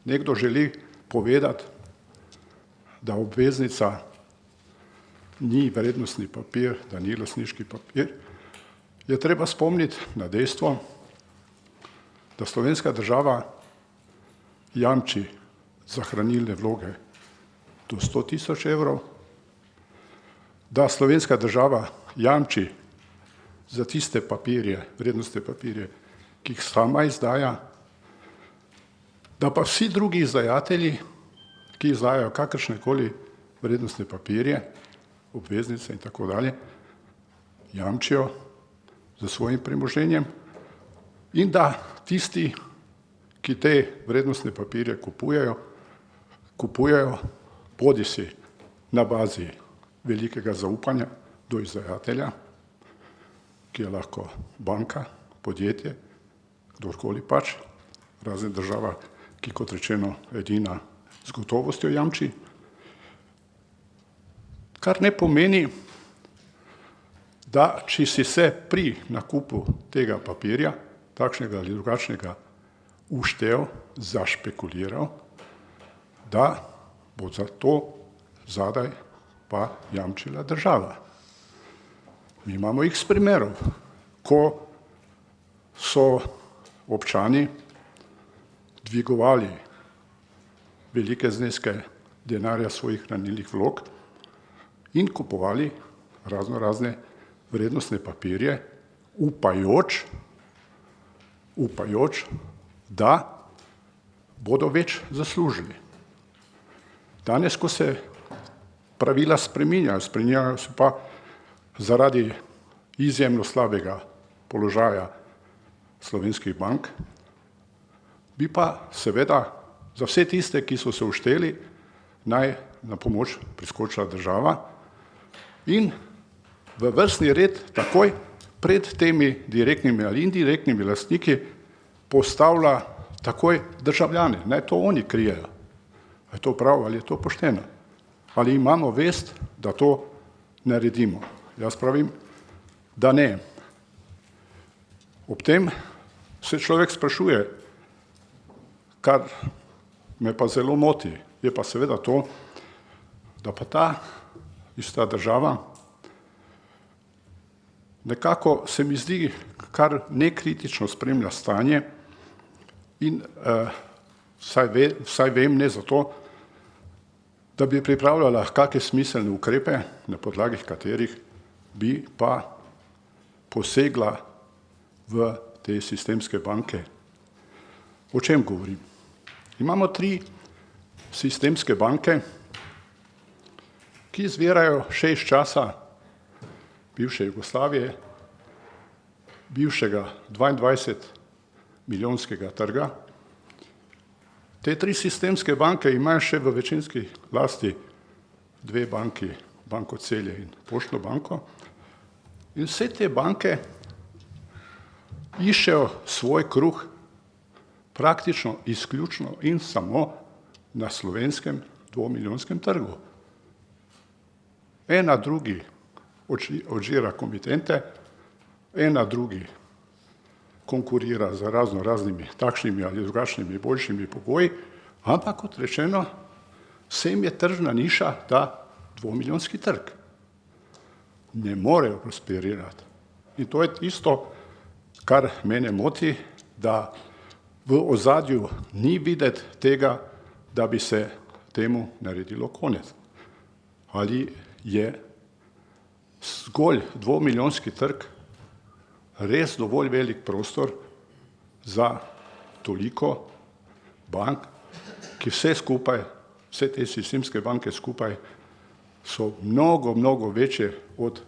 nekdo želi povedati, da obveznica ni vrednostni papir, da ni lastniški papir, je treba spomniti na dejstvo, da slovenska država jamči za hranilne vloge do 100 tisoč evrov, da slovenska država jamči za tiste papirje, vrednostne papirje, ki jih sama izdaja, da pa vsi drugi izdajatelji, ki izdajajo kakršnekoli vrednostne papirje, obveznice in tako dalje, jamčijo za svojim premoženjem in da tisti, ki te vrednostne papirje kupujejo bodisi na bazi velikega zaupanja do izdajatelja, ki je lahko banka, podjetje, kdorkoli pač, razne država, ki kot rečeno edina z gotovostjo jamči, kar ne pomeni, da če si se pri nakupu tega papirja, takšnega ali drugačnega, uštel, zašpekuliral, da bo za to zadaj pa jamčila država. Mi imamo x primerov, ko so občani dvigovali velike zneske denarja svojih hranilnih vlog in kupovali razne vrednostne papirje, upajoč, da bodo več zaslužili. Danes, ko se pravila spreminjajo se pa zaradi izjemno slabega položaja slovenskih bank, bi pa seveda za vse tiste, ki so se ušteli, naj na pomoč priskočila država in v vrstni red takoj pred temi direktnimi ali indirektnimi lastniki postavlja takoj državljane, naj to oni krijejo. Je to prav ali je to pošteno? Ali imamo vest, da to naredimo? Jaz pravim, da ne. Ob tem se človek sprašuje, kar me pa zelo moti, je pa seveda to, da pa ta ista država nekako se mi zdi kar nekritično spremlja stanje in vsaj vem ne zato, da bi pripravljala kakšne smiselne ukrepe, na podlagi katerih bi pa posegla v te sistemske banke. O čem govorim? Imamo 3 sistemske banke, ki izvirajo še iz časa bivše Jugoslavije, bivšega 22-milijonskega trga. Te 3 sistemske banke imajo še v večinski lasti 2 banki, Banko Celje in Poštno banko. In vse te banke iščejo svoj kruh praktično izključno in samo na slovenskem 2-milijonskem trgu. Ena drugi odžira komitente, ena drugi konkurira z raznimi takšnimi ali drugačnimi boljšimi pogoji, ampak kot rečeno, vsem je tržna niša ta 2-milijonski trg. Ne morejo prosperirati. In to je tisto, kar mene moti, da v ozadju ni videti tega, da bi se temu naredilo konec. Ali je zgolj 2-milijonski trg res dovolj velik prostor za toliko bank, ki vse skupaj, vse te sistemske banke skupaj so mnogo večje od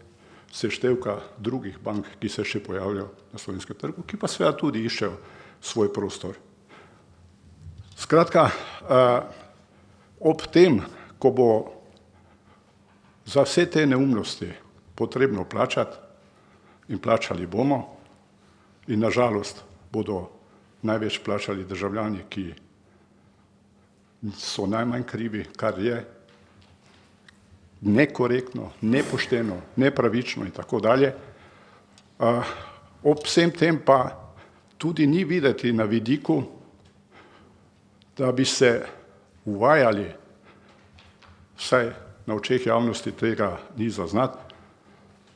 seštevka drugih bank, ki se še pojavljajo na slovenskem trgu, ki pa seveda tudi iščejo svoj prostor. Skratka, ob tem, ko bo za vse te neumnosti potrebno plačati in plačali bomo, in nažalost bodo največ plačali državljani, ki so najmanj krivi, kar je nekorektno, nepošteno, nepravično in tako dalje. Ob vsem tem pa tudi ni videti na vidiku, da bi se uvajali, vsaj na očeh javnosti tega ni zaznati,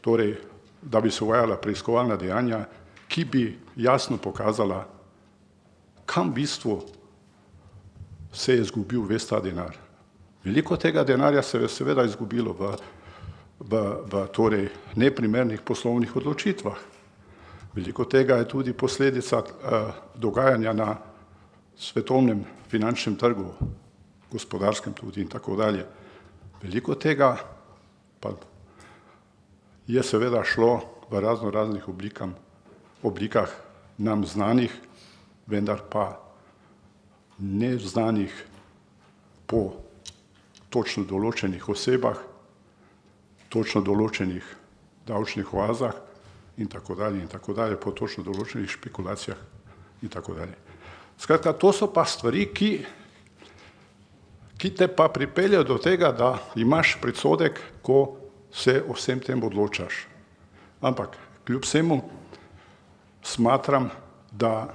torej, da bi se uvajala preiskovalna dejanja, ki bi jasno pokazala, kam v bistvu se je izgubil ves ta denar. Veliko tega denarja se je seveda izgubilo v torej neprimernih poslovnih odločitvah. Veliko tega je tudi posledica dogajanja na svetovnem finančnem trgu, gospodarskem tudi in tako dalje. Veliko tega pa je seveda šlo v raznih oblikah nam znanih, vendar pa neznanih po točno določenih osebah, točno določenih davčnih oazah in tako dalje, po točno določenih špekulacijah in tako dalje. Skratka, to so pa stvari, ki te pa pripeljejo do tega, da imaš predsodek, ko se o vsem tem odločaš. Ampak kljub vsemu smatram, da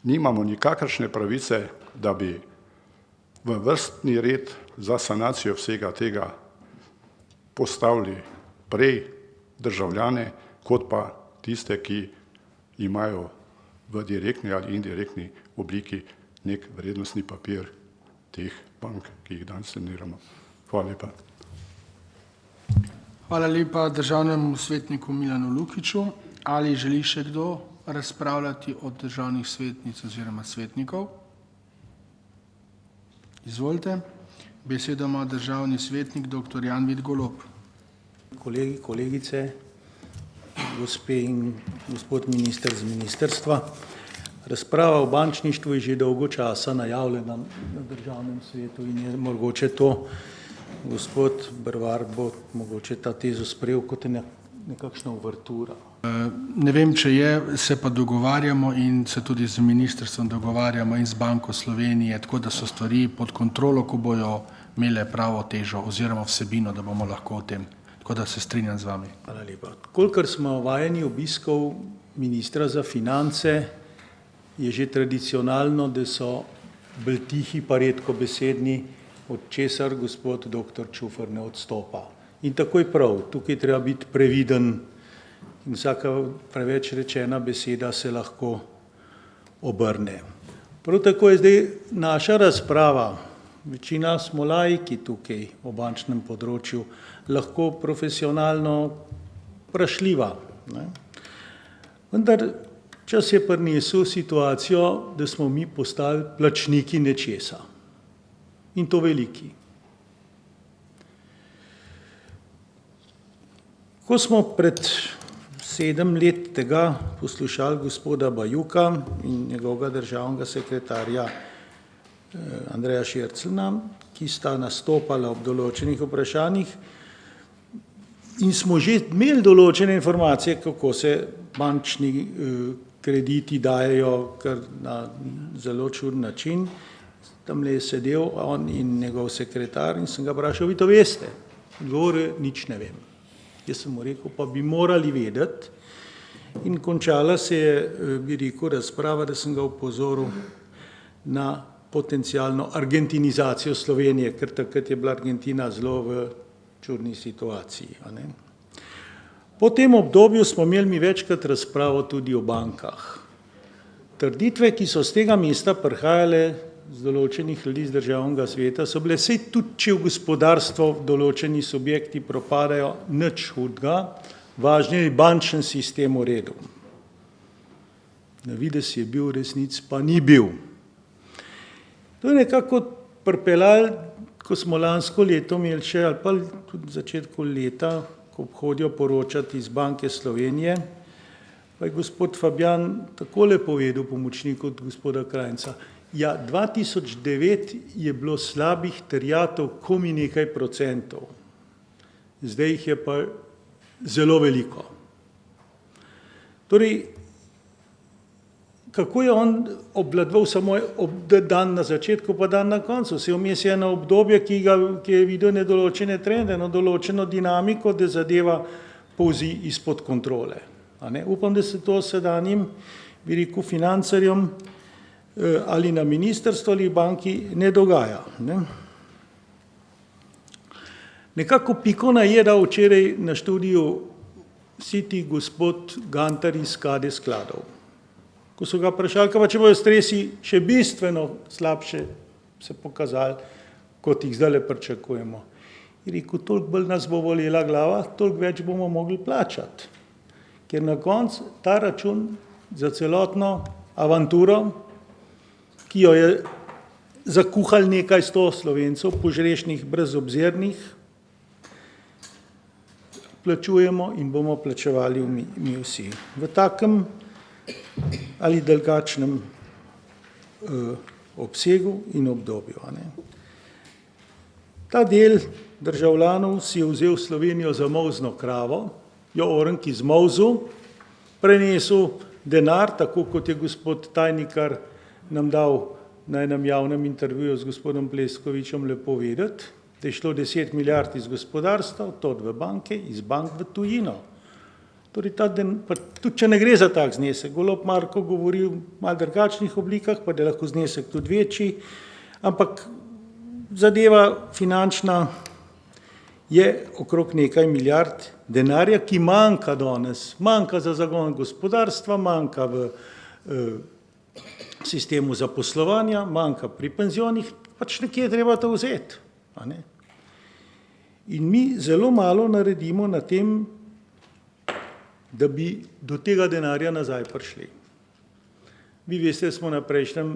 nimamo nikakršne pravice, da bi v vrstni red za sanacijo vsega tega postavili prej državljane, kot pa tiste, ki imajo v direktni ali indirektni obliki nek vrednostni papir teh bank, ki jih danes saniramo. Hvala lepa. Hvala lepa državnemu svetniku Milanu Lukiću. Ali želi še kdo razpravljati od državnih svetnic oziroma svetnikov? Izvolite. Besedo ima državni svetnik dr. Jan Vid Golob. Kolegi, kolegice, gospe in gospod minister z ministrstva. Razprava o bančništvu je že dolgo časa najavljena na državnem svetu in je mogoče to, gospod Brvar bo mogoče ta tezo sprejel kot nekakšna uvertura. Ne vem, če je, se pa dogovarjamo in se tudi z ministrstvom dogovarjamo in z Banko Slovenije, tako da so stvari pod kontrolo, ko bojo imele pravo težo oziroma vsebino, da bomo lahko o tem. Tako da se strinjam z vami. Hvala lepa. Kolikor smo vajeni obiskov ministra za finance, je že tradicionalno, da so bolj tihi pa redko besedni, od česar gospod dr. Čufer ne odstopa. In tako je prav, tukaj treba biti previden in vsaka preveč rečena beseda se lahko obrne. Prav tako je zdaj naša razprava, večina smo laiki tukaj o bančnem področju, lahko profesionalno vprašljiva. Vendar čas je prinesel situacijo, da smo mi postali plačniki nečesa. In to veliki. Ko smo pred 7 let tega poslušali gospoda Bajuka in njegovega državnega sekretarja Andreja Širclna, ki sta nastopala ob določenih vprašanjih in smo že imeli določene informacije, kako se bančni krediti dajejo kar na zelo čuden način. Tamle je sedel on in njegov sekretar in sem ga vprašal, vi to veste? Odgovor je, nič ne vem. Jaz sem mu rekel, pa bi morali vedeti. In končala se je, bi rekel, razprava, da sem ga opozoril na potencialno argentinizacijo Slovenije, ker takrat je bila Argentina zelo v čudni situaciji. A ne? Po tem obdobju smo imeli mi večkrat razpravo tudi o bankah. Trditve, ki so z tega mesta prihajale z določenih ljudi z državnega sveta, so bile sej tudi, če v gospodarstvo določeni subjekti propadajo, nič hudega, važno je bančen sistem v redu. Na videz je bil, v resnici pa ni bil. To je nekako pripeljalo, ko smo lansko leto imeli še, ali pa tudi v začetku leta, ko hodijo poročati iz Banke Slovenije, pa je gospod Fabjan takole povedal, pomočnik od gospoda Krajnca, ja, 2009 je bilo slabih terjatev komi nekaj procentov, zdaj jih je pa zelo veliko. Torej, kako je on obvladoval samo dan na začetku, pa dan na koncu? Se vmes je eno obdobje, ki je videl nedoločene trende, določeno dinamiko, da zadeva polzi izpod kontrole. Upam, da se to sedanjim, bi rekel, financerjem ali na ministrstvu ali banki ne dogaja. Ne? Nekako piko na je dal včeraj na študiju City gospod Gantar iz Kade skladov. Ko so ga vprašali, kaj pa če bojo stresi še bistveno slabše se pokazali, kot jih zdaj pričakujemo. Je rekel, toliko bolj nas bo bolela glava, toliko več bomo mogli plačati. Ker na koncu ta račun za celotno avanturo, ki jo je zakuhal nekaj 100 Slovencev, požrešnih, brezobzirnih, plačujemo in bomo plačevali mi vsi. V takem ali drugačnem obsegu in obdobju. Ta del državljanov si je vzel Slovenijo za molzno kravo, jo orenki zmolzil, prenesel denar, tako kot je gospod Tajnikar nam dal na enem javnem intervjuju z gospodom Pleskovičem lepo vedeti, da je šlo 10 milijard iz gospodarstva, tudi v banke, iz bank v tujino. Torej, tudi če ne gre za tak znesek, Golob Marko govori v malo drugačnih oblikah, pa da je lahko znesek tudi večji, ampak zadeva finančna je okrog nekaj milijard denarja, ki manjka danes, manjka za zagon gospodarstva, manjka v sistemu zaposlovanja, manjka pri penzionih, pač nekje je treba to vzeti. In mi zelo malo naredimo na tem, da bi do tega denarja nazaj prišli. Vi veste, smo na prejšnjem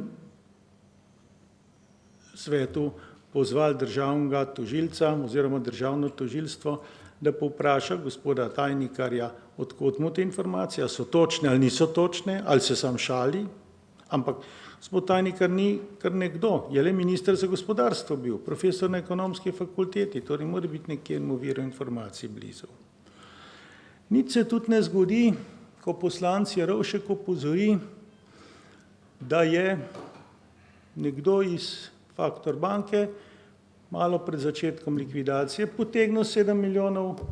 svetu pozvali državnega tožilca oziroma državno tožilstvo, da povpraša gospoda Tajnikarja, odkot mu te informacije, so točne ali niso točne, ali se sam šali, ampak gospod Tajnikar ni kar nekdo, je le minister za gospodarstvo bil, profesor na ekonomski fakulteti, torej mora biti nekjenemu viru informacij blizu. Nič se tudi ne zgodi, ko poslanec Jerovšek opozori, da je nekdo iz Faktor banke malo pred začetkom likvidacije potegnil 7 milijonov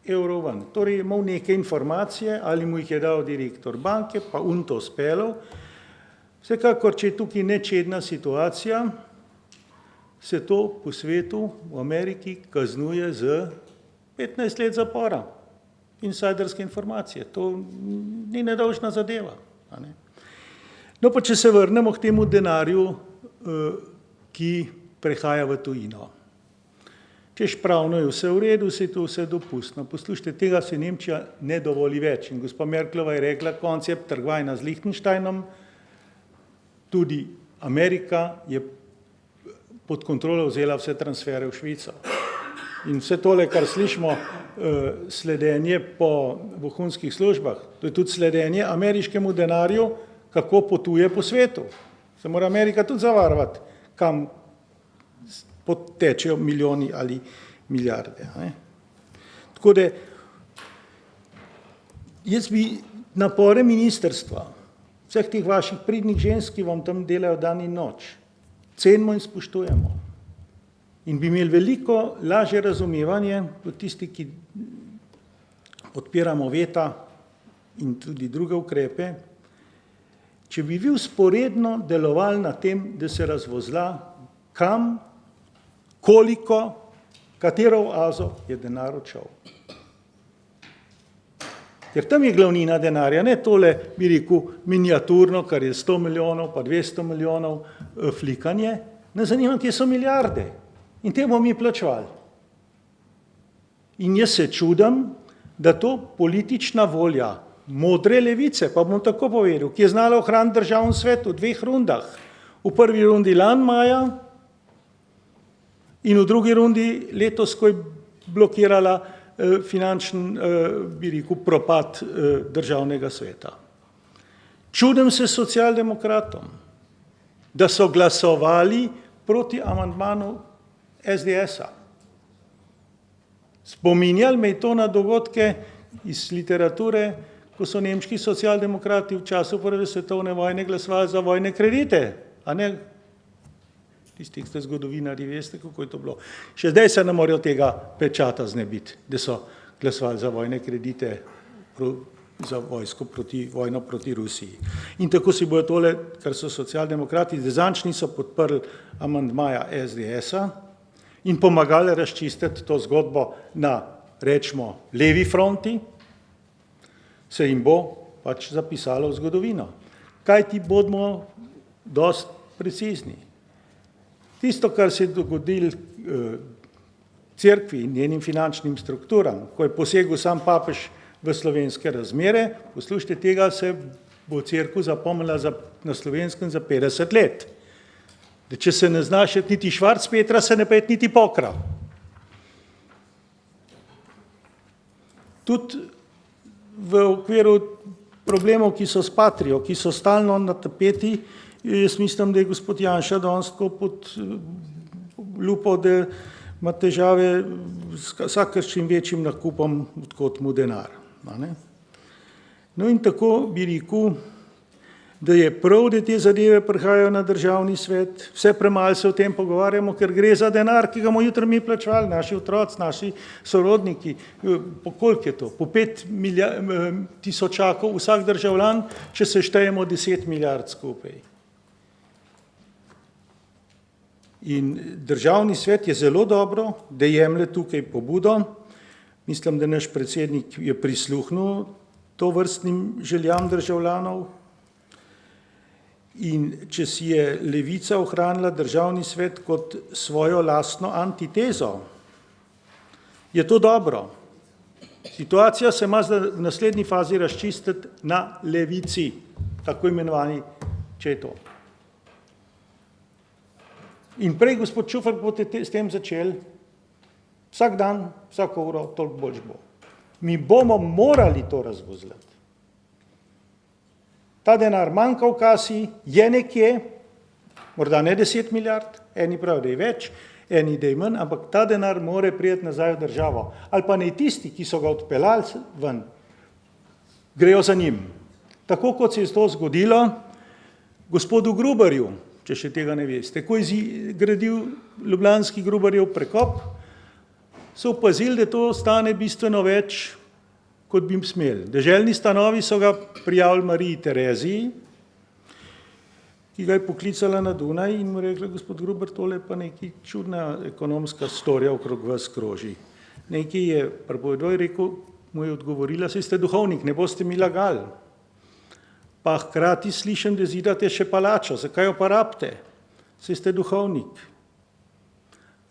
evrov ven. Torej je imel neke informacije, ali mu jih je dal direktor banke, pa to speljal. Vsekakor, če je tukaj nečedna situacija, se to po svetu v Ameriki kaznuje z 15 let zapora. Insajderske informacije. To ni nedolžna zadeva. No pa če se vrnemo k temu denarju, ki prehaja v tujino. Češ pravno je vse v redu, se je to vse dopustno. Poslušajte, tega se Nemčija ne dovoli več. In gospa Merklova je rekla, koncept trgovanja z Lichtensteinom, tudi Amerika je pod kontrolo vzela vse transfere v Švico. In vse tole, kar slišimo, sledenje po vohunskih službah, to je tudi sledenje ameriškemu denarju, kako potuje po svetu. Se mora Amerika tudi zavarovati, kam potečejo milijoni ali milijarde. Tako da, jaz bi napore ministrstva, vseh teh vaših pridnih žensk, ki vam tam delajo dan in noč, cenimo in spoštujemo. In bi imeli veliko lažje razumevanje, kot tisti, ki odpiramo veta in tudi druge ukrepe, če bi vi vzporedno delovali na tem, da se razvozla, kam, koliko, katero oazo je denar odšel. Ker tam je glavnina denarja, ne tole, bi rekel, miniaturno, kar je 100 milijonov, pa 200 milijonov flikanje, ne zanima, kje so milijarde. In te bomo mi plačevali. In jaz se čudim, da to politična volja modre levice, pa bom tako povedal, ki je znala ohraniti državni svet v 2 rundah. V prvi rundi lani maja in v drugi rundi letos, ko je blokirala finančni, bi rekel, propad državnega sveta. Čudim se socialdemokratom, da so glasovali proti amandmanu SDS-a. Spominjali me je to na dogodke iz literature, ko so nemški socialdemokrati v času prve svetovne vojne glasovali za vojne kredite, a ne? Tisti, ki ste zgodovinarji, veste, kako je to bilo. Še zdaj se ne morejo tega pečata znebiti, da so glasovali za vojne kredite, za vojno proti Rusiji. In tako si bojo tole, kar so socialdemokrati, zdaj niso podprli amandmaja SDS-a in pomagali razčistiti to zgodbo na, rečemo, levi fronti, se jim bo pač zapisalo v zgodovino. Kaj ti bodimo dosti precizni? Tisto, kar se je dogodilo cerkvi in njenim finančnim strukturam, ko je posegel sam papež v slovenske razmere, poslušajte, tega se bo cerkev zapomnila na Slovenskem za 50 let. Da če se ne znaš niti Švarc Petra, se ne pa niti Pokra. Tudi v okviru problemov, ki so s Patrijo, ki so stalno na tapeti, jaz mislim, da je gospod Janša danes tako pod lupo, da ima težave s vsakršnim večjim nakupom, odkot mu denar. No in tako bi rekel, da je prav, da te zadeve prihajajo na državni svet, vse premalo se o tem pogovarjamo, ker gre za denar, ki ga bomo jutri mi plačevali, naši otroci, naši sorodniki. Po koliko je to? Po 5 tisočakov vsak državljan, če se štejemo 10 milijard skupaj. In državni svet je zelo dobro, da jemlje tukaj pobudo. Mislim, da naš predsednik je prisluhnil to vrstnim željam državljanov. In če si je levica ohranila državni svet kot svojo lastno antitezo, je to dobro. Situacija se ima v naslednji fazi razčistiti na levici, tako imenovani, če je to. In prej, gospod Čufar, boste s tem začeli, vsak dan, vsako uro, toliko bolj bo. Mi bomo morali to razvozljati. Ta denar manjka v kasi, je nekje, morda ne 10 milijard, eni pravijo, da je več, eni da je manj, ampak ta denar mora priti nazaj v državo. Ali pa ne tisti, ki so ga odpeljali ven, grejo za njim. Tako kot se je to zgodilo gospodu Grubarju, če še tega ne veste. Ko je gradil ljubljanski Grubarjev prekop, so opazili, da to stane bistveno več, kot bi jim smeli. Deželni stanovi so ga prijavili Mariji Tereziji, ki ga je poklicala na Dunaj in mu rekla, gospod Grubar, tole pa nekaj čudna ekonomska storja okrog vas kroži. Nekaj je pripovedal, rekel, mu je odgovorila, saj ste duhovnik, ne boste mi lagali. Pa hkrati slišim, da zidate še palačo, zakaj jo pa rabite? Saj ste duhovnik.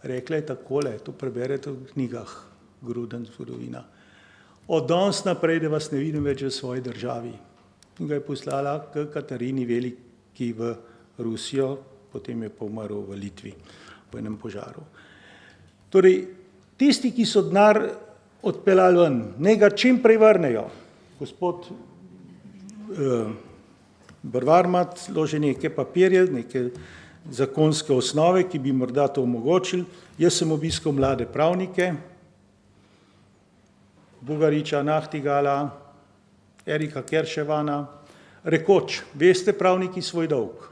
Rekla je takole, to preberete v knjigah, Gruden zgodovina. Od danes naprej, da vas ne vidim več v svoji državi. In ga je poslala k Katarini Veliki v Rusijo, potem je pomrl v Litvi v enem požaru. Torej, tisti, ki so denar odpeljali ven, naj ga čim prej vrnejo. Gospod Brvar ima že neke papirje, neke zakonske osnove, ki bi morda to omogočili. Jaz sem obiskal mlade pravnike, Bugariča, Nahtigala, Erika Kerševana, rekoč, veste pravniki svoj dolg.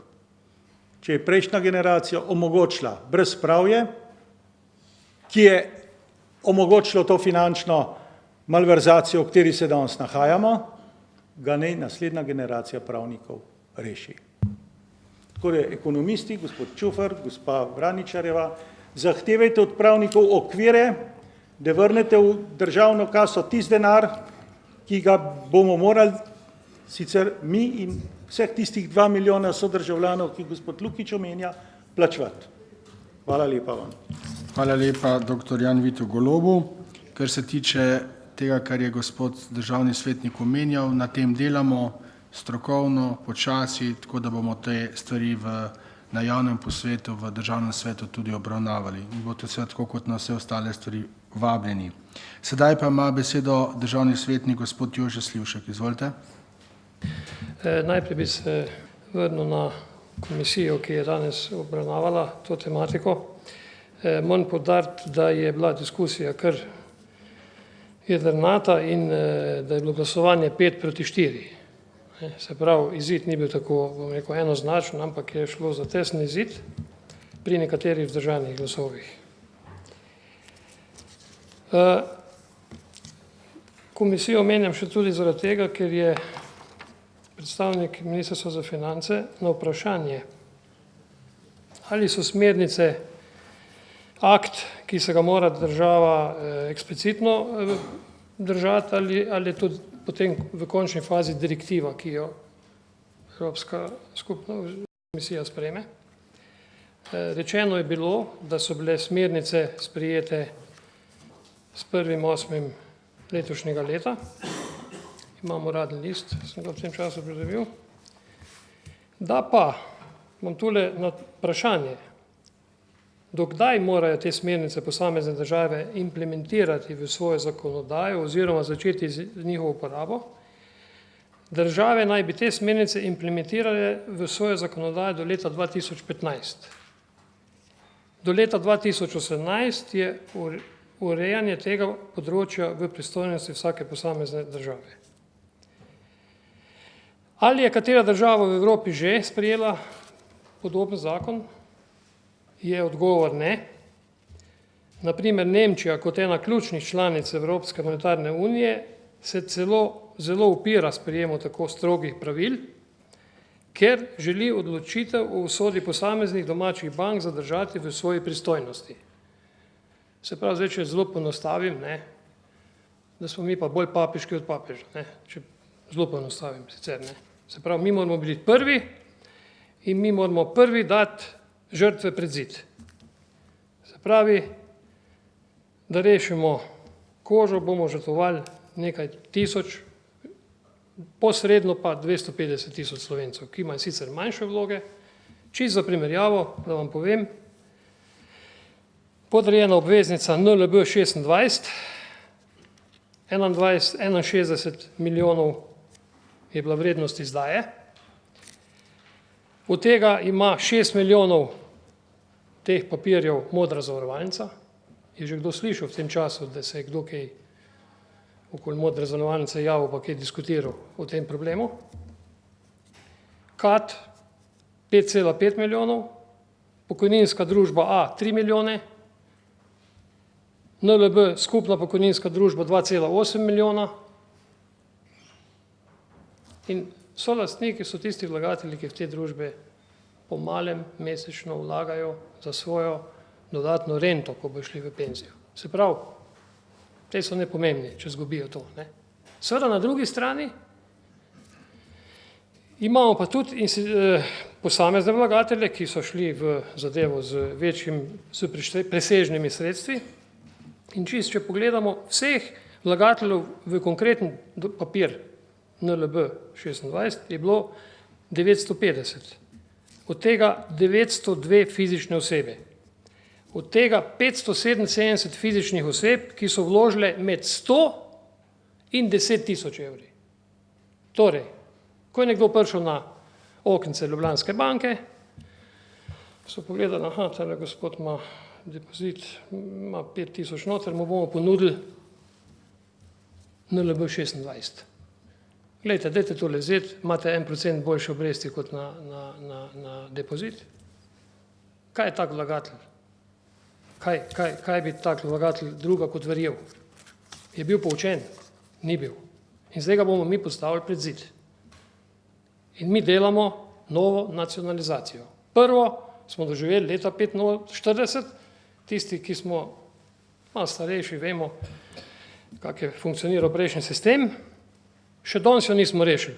Če je prejšnja generacija omogočila brezpravje, ki je omogočilo to finančno malverzacijo, v kateri se danes nahajamo, ga naj naslednja generacija pravnikov reši. Tako da ekonomisti, gospod Čufer, gospa Vraničarjeva, zahtevajte od pravnikov okvire, da vrnete v državno kaso tisti denar, ki ga bomo morali sicer mi in vseh tistih 2 milijona sodržavljanov, ki gospod Lukič omenja, plačevati. Hvala lepa vam. Hvala lepa, dr. Jan Vitu Golobu. Kar se tiče tega, kar je gospod državni svetnik omenjal, na tem delamo strokovno, počasi, tako da bomo te stvari na javnem posvetu v državnem svetu tudi obravnavali. In boste seveda tako kot na vse ostale stvari vabljeni. Sedaj pa ima besedo državni svetnik gospod Jože Slivšek. Izvolite. Najprej bi se vrnil na komisijo, ki je danes obravnavala to tematiko. Moram poudariti, da je bila diskusija kar jedrnata in da je bilo glasovanje 5-4. Se pravi, izid ni bil tako, bom rekel, enoznačen, ampak je šlo za tesen izid pri nekaterih vzdržanih glasovih. Komisijo omenjam še tudi zaradi tega, ker je predstavnik Ministrstva za finance na vprašanje, ali so smernice akt, ki se ga mora država eksplicitno držati, ali je to potem v končni fazi direktiva, ki jo Evropska skupna komisija sprejme. Rečeno je bilo, da so bile smernice sprejete s 1.8. letošnjega leta. Imam uradni list, sem ga v tem času pridobil. Da pa, imam tule na vprašanje, dokdaj morajo te smernice posamezne države implementirati v svojo zakonodajo oziroma začeti z njihovo uporabo. Države naj bi te smernice implementirale v svojo zakonodajo do leta 2015. Do leta 2018 je urejanje tega področja v pristojnosti vsake posamezne države. Ali je katera država v Evropi že sprejela podoben zakon? Je odgovor ne. Naprimer Nemčija kot ena ključnih članic Evropske monetarne unije se zelo upira sprejemu tako strogih pravil, ker želi odločitev o usodi posameznih domačih bank zadržati v svoji pristojnosti. Se pravi, zdaj, če zelo poenostavim, da smo mi pa bolj papeški od papeža, če zelo poenostavim sicer. Se pravi, mi moramo biti prvi in mi moramo prvi dati žrtve pred zid. Se pravi, da rešimo kožo, bomo žrtvovali nekaj tisoč, posredno pa 250 tisoč Slovencev, ki imajo sicer manjše vloge. Čisto za primerjavo, da vam povem, podrejena obveznica NLB 26, 61 milijonov je bila vrednost izdaje. Od tega ima 6 milijonov teh papirjev Modra zavarovalnica. Je že kdo slišal v tem času, da se je kdo kaj okoli Modre zavarovalnice javil pa kaj diskutiral o tem problemu? KAD 5,5 milijonov, pokojninska družba A 3 milijone, NLB skupna pokojninska družba 2,8 milijona in solastniki so tisti vlagatelji, ki v te družbe po malem mesečno vlagajo za svojo dodatno rento, ko bo šli v penzijo. Se pravi, te so nepomembni, če zgubijo to. Seveda na drugi strani imamo pa tudi posamezne vlagatelje, ki so šli v zadevo z presežnimi sredstvi. In čisto, če pogledamo vseh vlagateljev v konkreten papir NLB 26, je bilo 950. Od tega 902 fizične osebe. Od tega 577 fizičnih oseb, ki so vložile med 100 in 10 tisoč evri. Torej, ko je nekdo prišel na okence Ljubljanske banke, so pogledali, aha, tale gospod ima depozit, ima 5 tisoč noter, mu bomo ponudili NLB 26. Glejte, dajte tole vzeti, imate 1% boljše obresti kot na depozit. Kaj je tak vlagatelj? Kaj bi tak vlagatelj druga kot verjel? Je bil poučen? Ni bil. In zdaj ga bomo mi postavili pred zid. In mi delamo novo nacionalizacijo. Prvo smo doživeli leta 1945, tisti, ki smo malo starejši, vemo, kak je funkcioniral prejšnji sistem, še danes jo nismo rešili.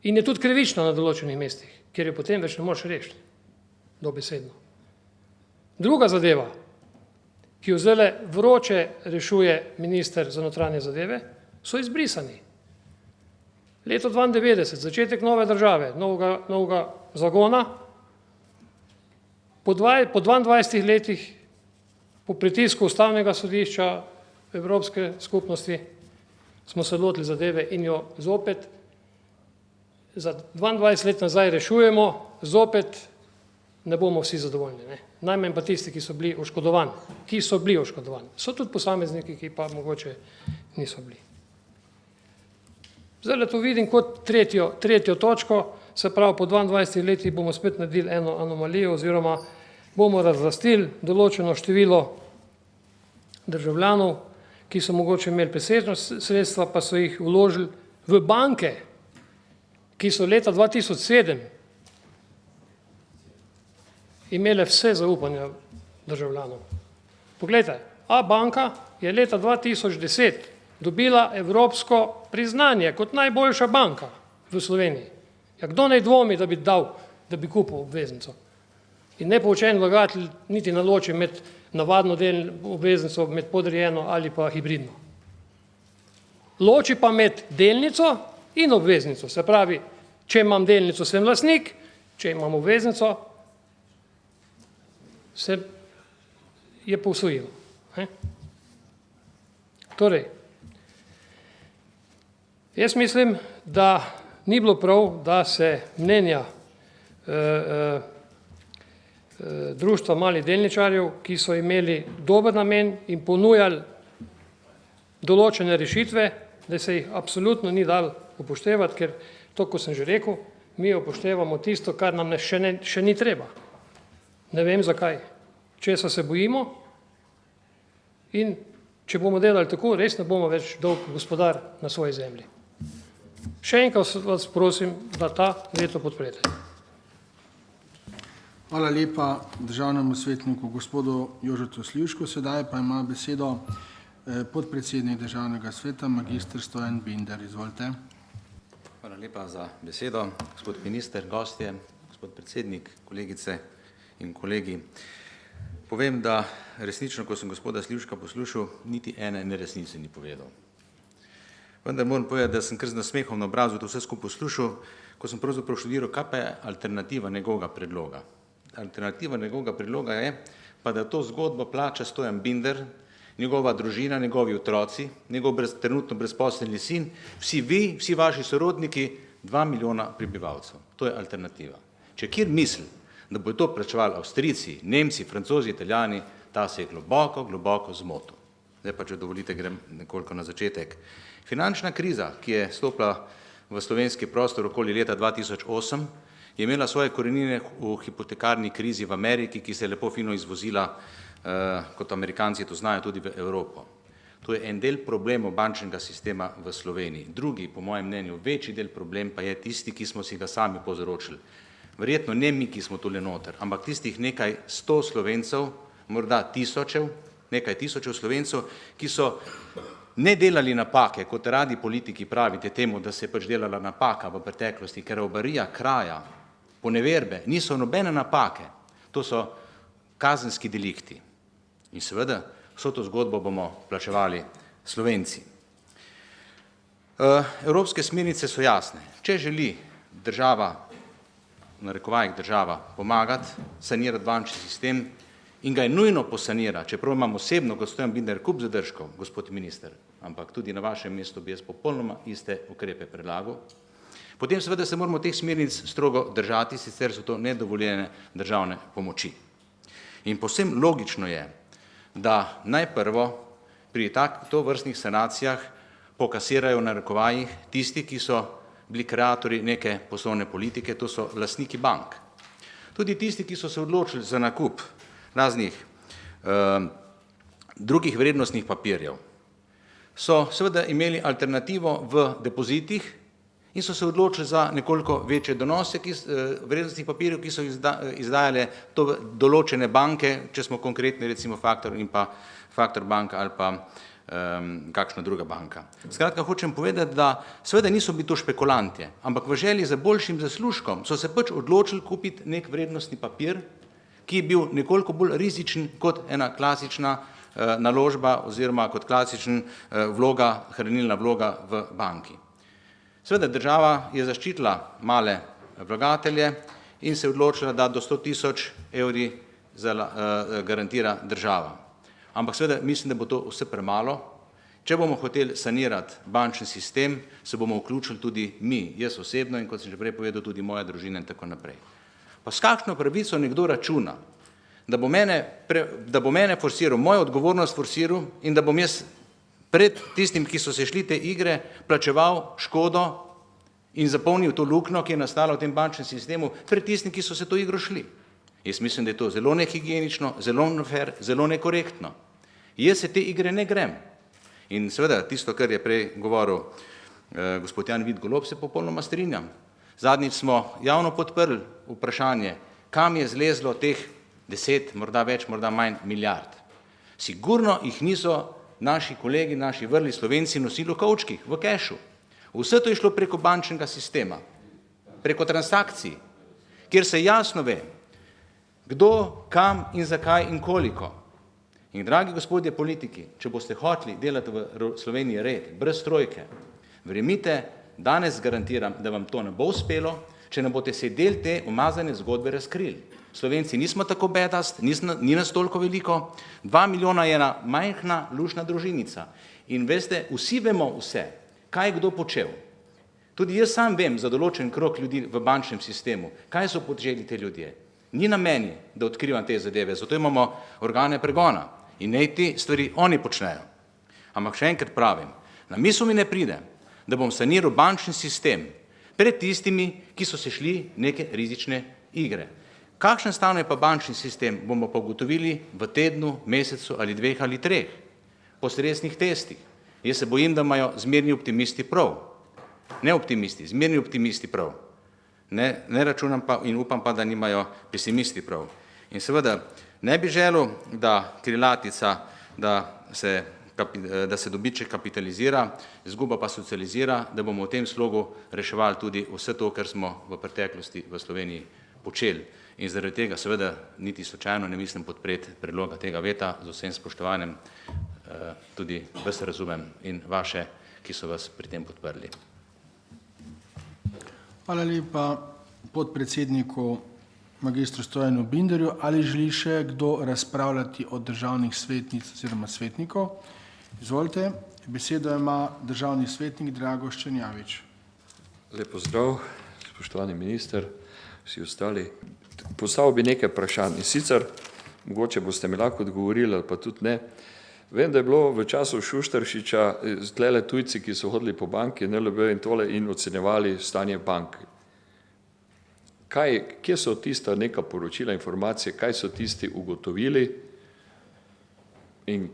In je tudi krivično na določenih mestih, kjer jo potem več ne moreš rešiti. Dobesedno. Druga zadeva, ki jo zdaj vroče rešuje minister za notranje zadeve, so izbrisani. Leto 1992, začetek nove države, novega zagona, po 22 letih, po pritisku Ustavnega sodišča Evropske skupnosti, smo se lotili zadeve in jo zopet za 22 let nazaj rešujemo, zopet ne bomo vsi zadovoljni. Ne? Najmanj pa tisti, ki so bili oškodovani. So tudi posamezniki, ki pa mogoče niso bili. Zdaj to vidim kot tretjo točko, se pravi, po 22 letih bomo spet naredili eno anomalijo oziroma bomo razlastili določeno število državljanov, ki so mogoče imeli presežna sredstva, pa so jih vložili v banke, ki so leta 2007 imele vse zaupanja državljanov. Poglejte, A-banka je leta 2010 dobila evropsko priznanje kot najboljša banka v Sloveniji. Ja, kdo naj dvomi, da bi kupil obveznico? In nepoučen vlagatelj niti naloči med navadno obveznico, med podrejeno ali pa hibridno. Loči pa med delnico in obveznico. Se pravi, če imam delnico, sem lastnik, če imam obveznico, se je posojilo. Torej, jaz mislim, da ni bilo prav, da se mnenja društva malih delničarjev, ki so imeli dober namen in ponujali določene rešitve, da se jih absolutno ni dal upoštevati, ker to, ko sem že rekel, mi upoštevamo tisto, kar nam še ni treba. Ne vem zakaj. Česa se bojimo in če bomo delali tako, res ne bomo več dolg gospodar na svoji zemlji. Še enkrat vas prosim, da ta veto podprete. Hvala lepa državnemu svetniku gospodu Jožetu Slivšku. Sedaj pa ima besedo podpredsednik državnega sveta, magister Stojan Binder. Izvolite. Hvala lepa za besedo, gospod minister, gostje, gospod predsednik, kolegice in kolegi. Povem, da resnično, ko sem gospoda Slivška poslušal, niti ene neresnice ni povedal. Vendar moram povedati, da sem kar z nasmehom na obrazu to vse skupaj poslušal, ko sem pravzaprav študiral, kaj pa je alternativa njegovega predloga. Alternativa njegovega predloga je, pa da to zgodbo plača Stojan Binder, njegova družina, njegovi otroci, njegov trenutno brezposelni sin, vsi vi, vsi vaši sorodniki, 2 milijona prebivalcev. To je alternativa. Če kjer misli, da bo to plačevali Avstrijci, Nemci, Francozi, Italijani, ta se je globoko, globoko zmotil. Zdaj pa, če dovolite, grem nekoliko na začetek. Finančna kriza, ki je stopila v slovenski prostor okoli leta 2008, je imela svoje korenine v hipotekarni krizi v Ameriki, ki se je lepo fino izvozila, kot Amerikanci to znajo, tudi v Evropo. To je en del problemov bančnega sistema v Sloveniji. Drugi, po mojem mnenju, večji del problem pa je tisti, ki smo si ga sami povzročili. Verjetno ne mi, ki smo tule noter, ampak tistih nekaj 100 Slovencev, morda nekaj tisočev Slovencev, ki so ne delali napake, kot radi politiki pravite temu, da se je pač delala napaka v preteklosti, ker obarija kraja, poneverbe, niso nobene napake, to so kazenski delikti. In seveda, vso to zgodbo bomo plačevali Slovenci. Evropske smernice so jasne. Če želi država, v narekovajih država, pomagati, sanirati bančni sistem in ga je nujno posanira, čeprav imam osebno, kot Stojan Binder, kup zadržkov, gospod minister, ampak tudi na vašem mestu bi jaz popolnoma iste ukrepe predlagal, potem seveda se moramo teh smernic strogo držati, sicer so to nedovoljene državne pomoči. In povsem logično je, da najprvo pri tovrstnih sanacijah pokasirajo v narekovajih tisti, ki so bili kreatorji neke poslovne politike, to so lastniki bank. Tudi tisti, ki so se odločili za nakup raznih drugih vrednostnih papirjev. so seveda imeli alternativo v depozitih in so se odločili za nekoliko večje donose vrednostnih papirjev, ki so izdajale to določene banke, če smo konkretni, recimo Faktor in pa Faktor banka ali pa kakšna druga banka. Skratka, hočem povedati, da seveda niso bili to špekulantje, ampak v želji za boljšim zaslužkom so se pač odločili kupiti nek vrednostni papir, ki je bil nekoliko bolj rizičen kot ena klasična naložba oziroma kot klasična hranilna vloga v banki. Seveda država je zaščitila male vlagatelje in se je odločila, da do 100.000 evri garantira država. Ampak seveda mislim, da bo to vse premalo. Če bomo hoteli sanirati bančni sistem, se bomo vključili tudi mi, jaz osebno in kot sem že prej povedal, tudi moja družina in tako naprej. Pa s kakšno pravico nekdo računa, da bo mene forsiral, mojo odgovornost forsiral in da bom jaz pred tistim, ki so se šli te igre, plačeval škodo in zapolnil to luknjo, ki je nastala v tem bančnem sistemu, pred tistim, ki so se to igro šli. Jaz mislim, da je to zelo nehigienično, zelo nefer, zelo nekorektno. Jaz se te igre ne grem. In seveda tisto, kar je prej govoril gospod Jan Vid-Golob, se popolnoma strinjam. Zadnjič smo javno podprli vprašanje, kam je zlezlo teh 10, morda več, morda manj milijard. Sigurno jih niso naši kolegi, naši vrli Slovenci nosili v kovčkih, v kešu. Vse to je šlo preko bančnega sistema, preko transakcij, kjer se jasno ve, kdo, kam in zakaj in koliko. In dragi gospodje politiki, če boste hoteli delati v Sloveniji red, brez trojke, verjemite, danes garantiram, da vam to ne bo uspelo, če ne boste se del te umazane zgodbe razkrili. Slovenci nismo tako bedast, ni nas toliko veliko, 2 milijona je ena majhna, lušna družinica. In veste, vsi vemo vse, kaj je kdo počel. Tudi jaz sam vem za določen krog ljudi v bančnem sistemu, kaj so počeli te ljudje. Ni na meni, da odkrivam te zadeve, zato imamo organe pregona in naj te stvari oni počnejo. Ampak še enkrat pravim, na misel mi ne pride, da bom saniral bančni sistem pred tistimi, ki so se šli neke rizične igre. Kakšen stane pa bančni sistem, bomo pa ugotovili v tednu, mesecu ali 2 ali 3 po stresnih testih. Jaz se bojim, da imajo zmerni optimisti prav. Ne optimisti, zmerni optimisti prav. Ne računam pa in upam pa, da nimajo pesimisti prav. In seveda ne bi želel, da krilatica, da se dobiček kapitalizira, izguba pa socializira, da bomo v tem slogu reševali tudi vse to, kar smo v preteklosti v Sloveniji počeli. In zaradi tega seveda niti slučajno ne mislim podpreti predloga tega veta, z vsem spoštovanjem tudi vas razumem in vaše, ki so vas pri tem podprli. Hvala lepa podpredsedniku magistru Stojanu Binderju. Ali želi še kdo razpravljati o državnih svetnic oziroma svetnikov? Izvolite, besedo ima državni svetnik Drago Ščenjavič. Lep pozdrav, spoštovani minister, vsi ostali. Postavil bi nekaj vprašanj in sicer, mogoče boste mi lahko odgovorili ali pa tudi ne. Vem, da je bilo v času Šuštaršiča tlele tujci, ki so hodili po banki, NLB in tole in ocenjevali stanje bank. Kje so tista neka poročila, informacije, kaj so tisti ugotovili in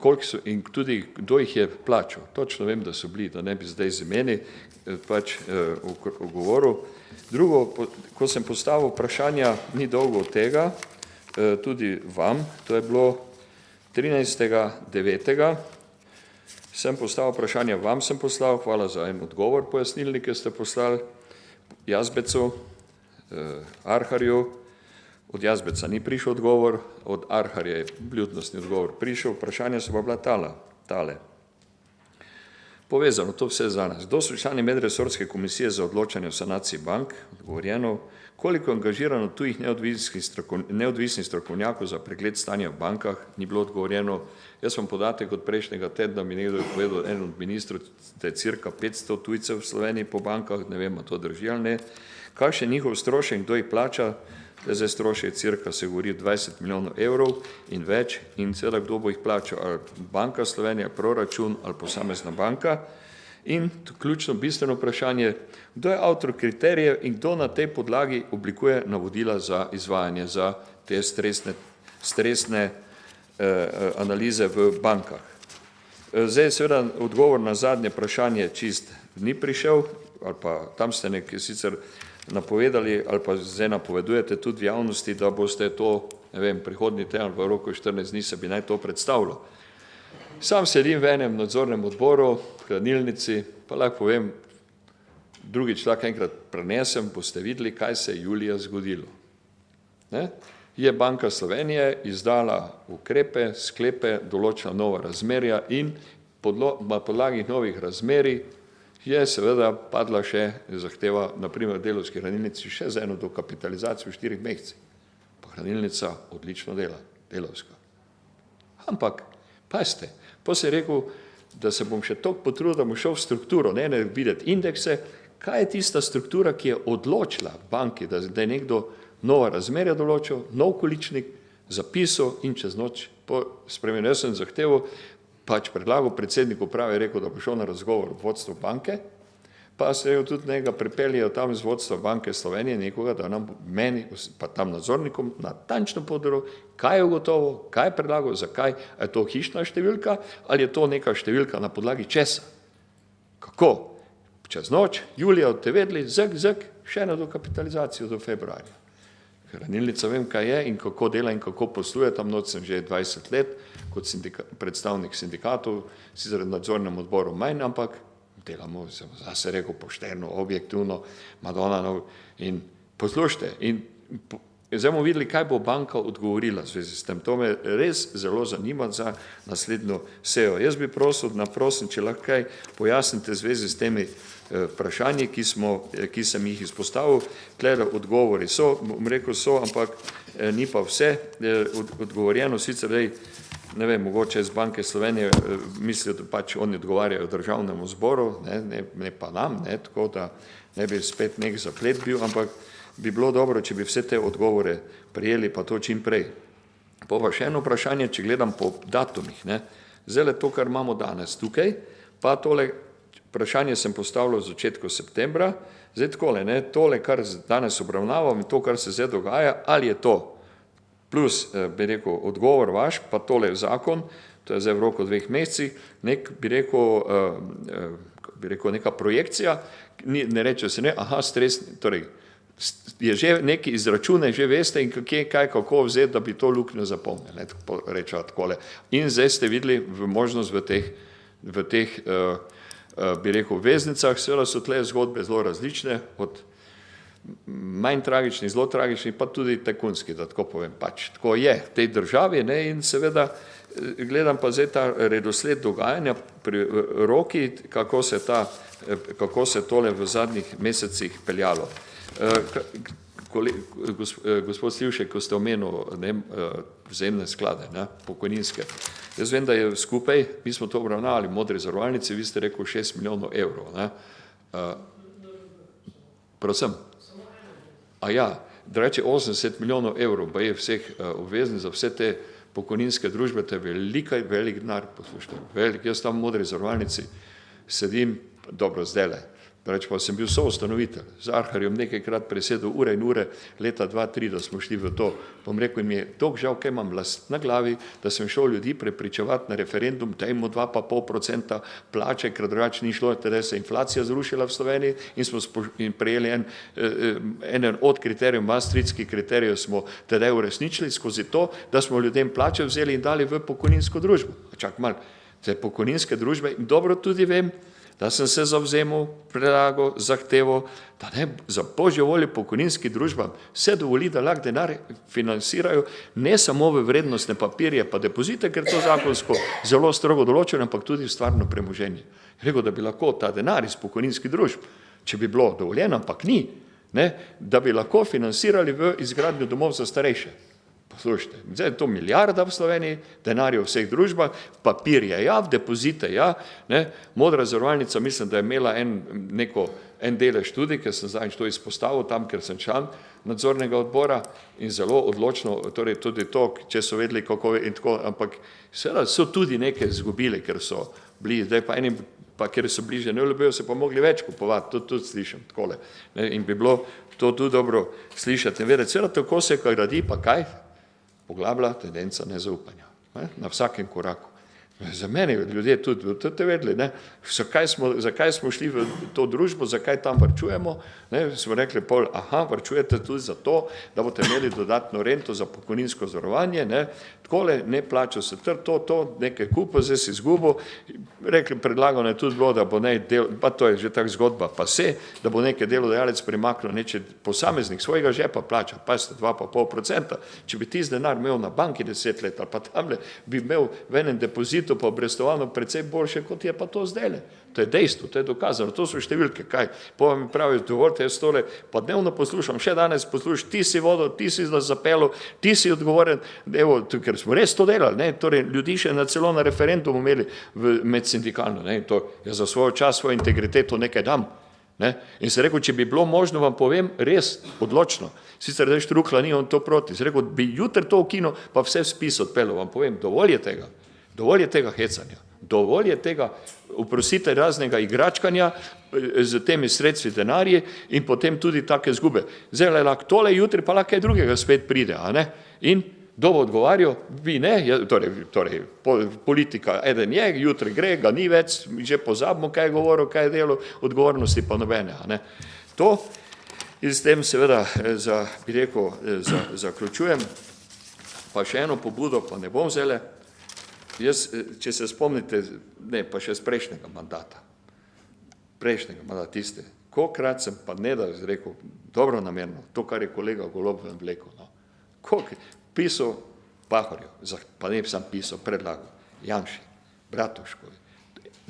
tudi kdo jih je plačal. Točno vem, da so bili, da ne bi zdaj z imeni pač govoril. Drugo, ko sem postavil vprašanja, ni dolgo od tega, tudi vam, to je bilo 13.9. sem postavil vprašanje, vam sem poslal, hvala za en odgovor pojasnilni, ki ste poslali Jazbecu, Arharju, od Jazbeca ni prišel odgovor, od Arharja je bljudnostni odgovor prišel, vprašanja so pa bila tale. Povezano, to vse za nas. Kdo so člani medresorske komisije za odločanje o sanaciji bank? Odgovorjeno. Koliko je angažirano tujih neodvisnih strokovnjakov za pregled stanja v bankah? Ni bilo odgovorjeno. Jaz vam podatek od prejšnjega tedna, mi nekdo je povedal, en od ministrov, da je cirka 500 tujcev v Sloveniji po bankah, ne vem, to drži ali ne. Kakšen je njihov strošek, kdo jih plača? Zdaj strošek cirka se govori 20 milijonov evrov in več in seveda kdo bo jih plačal, ali Banka Slovenija, proračun ali posamezna banka. In ključno bistveno vprašanje, kdo je avtor kriterijev in kdo na tej podlagi oblikuje navodila za izvajanje za te stresne analize v bankah. Zdaj seveda odgovor na zadnje vprašanje čist ni prišel, ali pa tam ste nekaj sicer napovedali, ali pa zdaj napovedujete tudi v javnosti, da boste to, ne vem, prihodnji teden v roku 14 dni se bi naj to predstavilo. Sam sedim v enem nadzornem odboru, v hranilnici, pa lahko povem, drugič lahko enkrat prenesem, boste videli, kaj se je julija zgodilo. Ne? Je Banka Slovenije izdala ukrepe, sklepe, določila nova razmerja in na podlagi novih razmerij je seveda padla še zahteva, naprimer delovski hranilnici, še za eno dokapitalizacijo v 4 mesecih. Pa hranilnica odlično dela, delovska. Ampak, pazite, pa se je rekel, da se bom še toliko potrudil, da bom šel v strukturo, ne videti indekse, kaj je tista struktura, ki je odločila banki, da je nekdo nova razmerja določil, nov količnik, zapisal in čez noč spremenil. Jaz sem zahteval, pač predlagal predsednik uprave, rekel, da bo šel na razgovor v vodstvo banke, pa se je tudi njega pripeljajo tam z vodstva Banke Slovenije nekoga, da nam meni, pa tam nadzornikom, natančno povedal, kaj je ugotovo, kaj je predlagal, zakaj, a je to hišna številka ali je to neka številka na podlagi česa. Kako? Čez noč, julija od te vedeli, še na dokapitalizacijo do februarja. Hranilnica vem, kaj je in kako dela in kako posluje, tam noč sem že 20 let, kot predstavnik sindikatov, sicer v nadzornem odboru manj, ampak delamo, zase rekel, pošteno, objektivno, Madonna, in poslušajte, in zdaj bomo videli, kaj bo banka odgovorila v zvezi s tem. To me res zelo zanima za naslednjo sejo. Jaz bi prosil, če lahko kaj pojasnite v zvezi s temi vprašanji, ki sem jih izpostavil. Tlele odgovori so, bom rekel so, ampak ni pa vse odgovorjeno, sicer ne vem, mogoče z Banke Slovenije mislijo, da pač oni odgovarjajo državnemu zboru, ne pa nam, tako da ne bi spet nek zaplet bil, ampak bi bilo dobro, če bi vse te odgovore prijeli, pa to čim prej. Pa še eno vprašanje, če gledam po datumih, zdaj to, kar imamo danes tukaj, pa tole vprašanje sem postavljal v začetku septembra, zdaj takole, tole, kar danes obravnavam in to, kar se zdaj dogaja, ali je to plus, bi rekel, odgovor vaš, pa tole zakon, to je zdaj v roku 2 mesecih, bi rekel, neka projekcija, ne reče se ne, stresni, torej, je že neki izračune, že veste in kako vzeti, da bi to luknjo zapomnili, rečejo takole. In zdaj ste videli možnost v teh, bi rekel, veznicah, seveda so tle zgodbe zelo različne, od manj tragični, zelo tragični, pa tudi tajkunski, da tako povem, pač tako je v tej državi, in seveda gledam pa zdaj ta redosled dogajanja pri roki, kako se tole v zadnjih mesecih peljalo. Gospod Slivšek, ko ste omenil vzajemne sklade, pokojninske, jaz vem, da je skupaj, mi smo to obravnavali v Modri zavarovalnici, vi ste rekel 6 milijonov evrov. Prosim? A ja, da reče 80 milijonov evrov, pa je vseh obvezni za vse te pokojninske družbe, to je velik denar, poslušajte, velik, jaz tam v Modri zavarovalnici sedim, dobro zdajle, pa sem bil soustanovitelj, z Arharjem nekajkrat presedel ure in ure, leta 2003, da smo šli v to, bom rekel, in mi je toliko žal, kaj imam last na glavi, da sem šel ljudi prepričevati na referendum, dajmo 2,5% plače, ker drugače ni šlo, da se inflacija zrušila v Sloveniji in smo prejeli en od kriterijev, maastrichtskih kriterijev smo tedaj uresničili skozi to, da smo ljudem plače vzeli in dali v pokojninsko družbo. Čak malo, te pokojninske družbe, in dobro tudi vem, da sem se zavzemal, predlagal, zahteval, da ne za božjo voljo pokojninskim družbam se dovoli, da lahko denar financirajo ne samo v vrednostne papirje pa depozite, ker to zakonsko zelo strogo določeno, ampak tudi v stvarno premoženje. Rekel, da bi lahko ta denar iz pokojninskih družb, če bi bilo dovoljeno, ampak ni, da bi lahko financirali v izgradnjo domov za starejše. Poslušajte, zdaj je to milijarda v Sloveniji, denar je v vseh družbah, papir je ja, depozite ja, Modra zavarovalnica, mislim, da je imela en delež tudi, ker sem zdaj to izpostavil tam, ker sem član nadzornega odbora in zelo odločno, torej tudi to, če so vedeli, kako je in tako, ampak seveda so tudi nekaj izgubili, ker so bili, zdaj pa enim, pa ker so bliže ne ljubijo, se pa mogli več kupovati, tudi slišim takole. In bi bilo to tudi dobro slišati in vedeti, seveda tako se gradi, pa kaj? Poglablja tendenca nezaupanja, na vsakem koraku. Za mene ljudje tudi vedeli, ne, zakaj smo šli v to družbo, zakaj tam varčujemo, ne, smo rekli pol, aha, varčujete tudi za to, da boste imeli dodatno rento za pokojninsko zavarovanje, ne, takole, ne plačal se to, nekaj kupo, zdaj si izgubil, rekli, predlagano je tudi bilo, da bo pa to je že tak zgodba, pa se, da bo nekaj delodajalec primaknil neče posameznik svojega žepa plača, pa ste 2,5%, če bi ti denar imel na banki 10 let, ali pa tamle bi imel v enem depozitu pa obrestovano precej boljše, kot je pa to zdajle. To je dejstvo, to je dokazano, to so številke, kaj. Pa mi pravijo, dovolite, jaz tole, pa dnevno poslušam, še danes poslušam, ti si vodil, ti si nas zapeljal, ti si odgovoren, evo, ker smo res to delali, ne, torej ljudi še celo na referendum imeli med sindikalno, ne, to jaz za svojo čas, svojo integriteto nekaj dam, ne, in se rekel, če bi bilo možno, vam povem, res odločno, sicer da je Štrukla, ni on to proti, se rekel, bi jutri to ukinil, pa vse spis odpeljal, vam povem, dovolj je tega hecanja, dovolj je tega, oprostite, raznega igračkanja z temi sredstvi denarji in potem tudi take zgube. Zdaj lahko tole, jutri pa lahko kaj drugega spet pride, a ne? In kdo bo odgovarjal? Vi ne, torej politika, eden je, jutri gre, ga ni več, že pozabimo, kaj je govoril, kaj je delo, odgovornosti pa nobene, a ne? To in s tem seveda, bi rekel, zaključujem, pa še eno pobudo, pa ne bom vzele. Jaz, če se spomnite, ne, pa še z prejšnjega mandata, tiste, kolikrat sem pa ne da rekel, dobro namerno, to, kar je kolega Golob vam vlekel, no, koliko pisal Pahorju, pa ne bi sam pisal, predlagal, Janši, Bratuškovi,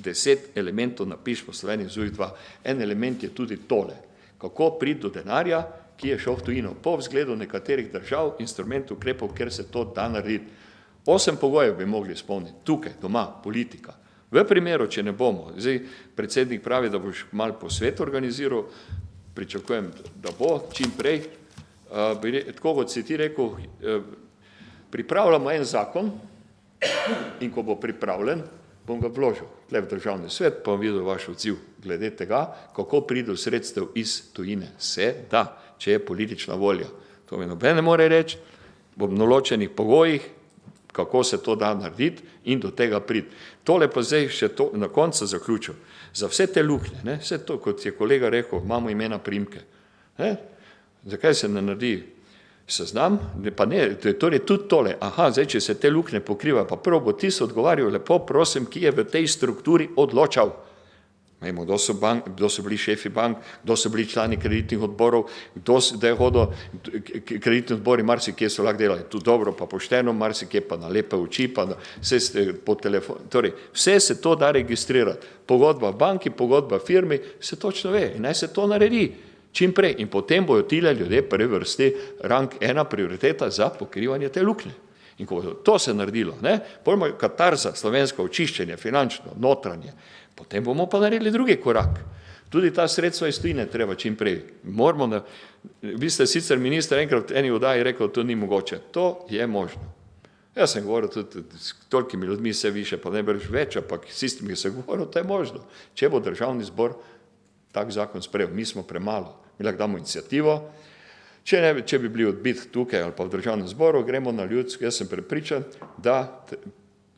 10 elementov napišemo v Sloveniji ZUJF-2, en element je tudi tole, kako priti do denarja, ki je šel v tujino, po vzgledu nekaterih držav, instrumentov, ukrepov, kjer se to da narediti. 8 pogojev bi mogli spomniti, tukaj, doma, politika. V primeru, če ne bomo, zdaj predsednik pravi, da boš malo posvet organiziral, pričakujem, da bo čim prej, tako kot si ti rekel, pripravljamo en zakon in ko bo pripravljen, bom ga vložil tle v državni svet, pa bom videl vaš odziv glede tega, kako pride sredstev iz tujine. Se da, če je politična volja. To mi noben ne more reči, bom na ločenih pogojih, kako se to da narediti in do tega priti. Tole pa zdaj še to na koncu zaključil. Za vse te luknje, ne, vse to, kot je kolega rekel, imamo imena primke. Ne? Zakaj se ne naredi seznam? Pa ne, torej tudi tole, aha, zdaj, če se te luknje pokriva, pa prvo bo ti se odgovarjal, lepo prosim, ki je v tej strukturi odločal. Vemo, kdo so bili šefi bank, kdo so bili člani kreditnih odborov, da je hodil kreditni odbori, marsikje so lahko delali, tu dobro pa pošteno, marsikje pa na lepe oči, pa vse ste po telefonu, torej vse se to da registrirati, pogodba v banki, pogodba v firmi, se točno ve in naj se to naredi čim prej in potem bojo tile ljudje prvi vrsti rang 1 prioriteta za pokrivanje te luknje. In ko bo to se naredilo, ne, pojmo katarza, slovensko očiščenje, finančno, notranje, potem bomo pa naredili drugi korak. Tudi ta sredstva iz tujine treba čim prej. Vi ste sicer minister enkrat v eni oddaji rekel, to ni mogoče. To je možno. Jaz sem govoril tudi s tolikimi ljudmi, vse više, pa ne brž več, ampak s tistimi sem govoril, to je možno. Če bo državni zbor tak zakon sprejel, mi smo premalo. Mi lahko damo inicijativo. Če bi bili odbiti tukaj ali pa v državnem zboru, gremo na ljudsko, jaz sem prepričan, da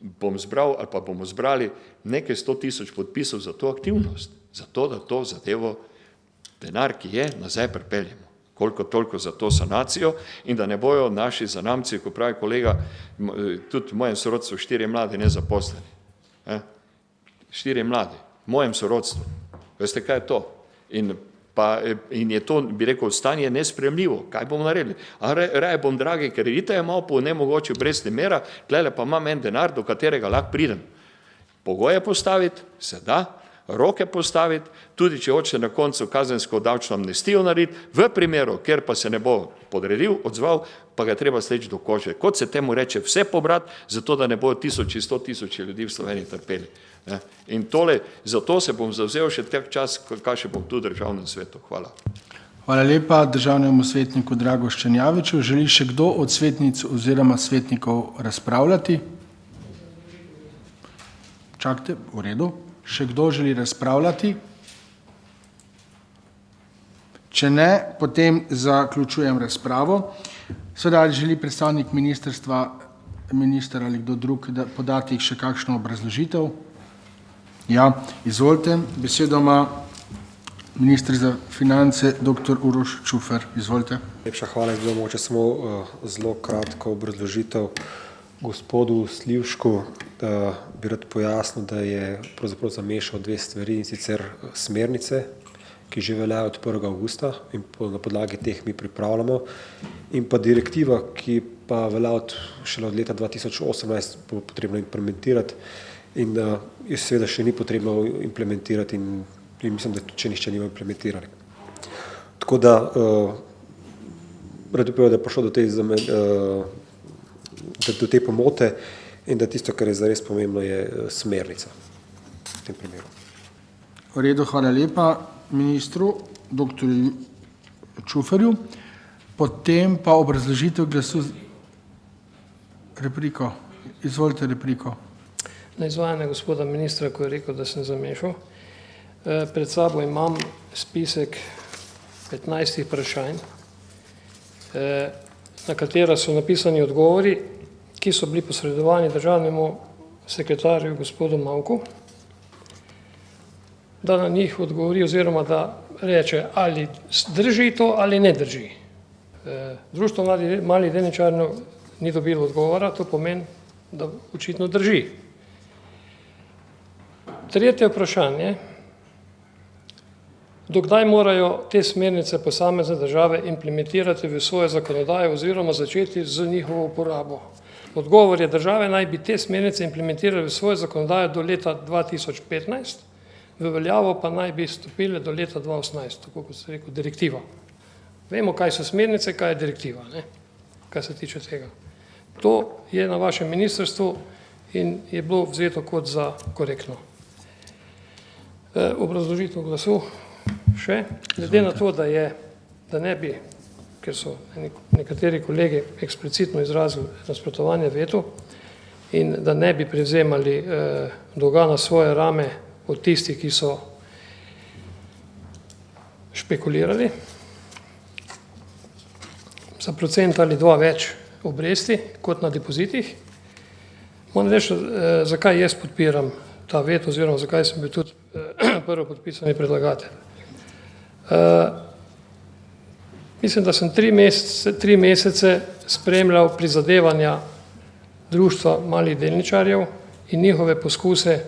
bom zbral ali pa bomo zbrali nekaj 100 000 podpisov za to aktivnost, za to, da to zadevo denar, ki je, nazaj pripeljemo. Koliko toliko za to sanacijo in da ne bojo naši zanamci, ko pravi kolega, tudi v mojem sorodstvu 4 mladi nezaposleni. 4 mladi, v mojem sorodstvu. Veste, kaj je to? In je to, bi rekel, stanje nespremljivo. Kaj bomo naredili? Raje bom dragi kredite imel po nemogoči obrestni mera, tlele pa imam en denar, do katerega lahko pridem. Pogoje postaviti, se da, roke postaviti, tudi če hoče na koncu kazensko davčno amnestijo narediti, v primeru, ker pa se ne bo podredil, odzval, pa ga treba sleči do kože. Kot se temu reče, vse pobrati, zato da ne bojo 1000 in 100 000 ljudi v Sloveniji trpeli. In tole, zato se bom zavzel še tek čas, kaj še bom tu v državnem svetu. Hvala. Hvala lepa državnemu svetniku Drago Ščenjaviču. Želi še kdo od svetnic oziroma svetnikov razpravljati? Čakajte, v redu. Še kdo želi razpravljati? Če ne, potem zaključujem razpravo. Seveda želi predstavnik ministrstva minister ali kdo drug podati še kakšno obrazložitev? Ja, izvolite. Besedo ima minister za finance, dr. Uroš Čufer. Izvolite. Lepša hvala, bilo mogoče samo zelo kratko obrazložitev gospodu Slivšku. Bi rad pojasnil, da je pravzaprav zamešal dve stvari, in sicer smernice, ki že veljajo od 1. avgusta in na podlagi teh mi pripravljamo, in pa direktiva, ki pa velja šele od leta 2018, bo potrebno implementirati in jo seveda še ni potrebno implementirati in mislim, da če nišče nima implementirali. Tako da rad bi povedal, da je prišlo do te pomote in da tisto, kar je zares pomembno, je smernica v tem primeru. V redu, hvala lepa ministru, dr. Čuferju. Potem pa obrazložitev glasu. Repliko. Izvolite repliko. Na izvajanje gospoda ministra, ko je rekel, da sem zamešal. Pred sabo imam spisek 15 vprašanj, na katera so napisani odgovori, ki so bili posredovani državnemu sekretarju gospodu Mavku, da na njih odgovori oziroma da reče, ali drži to ali ne drži. Društvo malih delničarjev ni dobilo odgovora, to pomeni, da očitno drži. Tretje vprašanje, dokdaj morajo te smernice posamezne države implementirati v svojo zakonodajo oziroma začeti z njihovo uporabo. Odgovor je, države naj bi te smernice implementirali v svojo zakonodajo do leta 2015, v veljavo pa naj bi stopile do leta 2018, tako kot se rekel, direktiva. Vemo, kaj so smernice, kaj je direktiva, ne? Kaj se tiče tega. To je na vašem ministrstvu in je bilo vzeto kot za korektno. Obrazložitev glasu še, glede na to, da ne bi, ker so nekateri kolegi eksplicitno izrazili nasprotovanje vetu in da ne bi prevzemali dolga na svoje rame od tistih, ki so špekulirali za % ali 2 več obresti kot na depozitih. Moram reči, zakaj jaz podpiram ta vet oziroma zakaj sem bil tudi prvo podpisani predlagatelj. Mislim, da sem 3 mesece spremljal prizadevanja Društva malih delničarjev in njihove poskuse.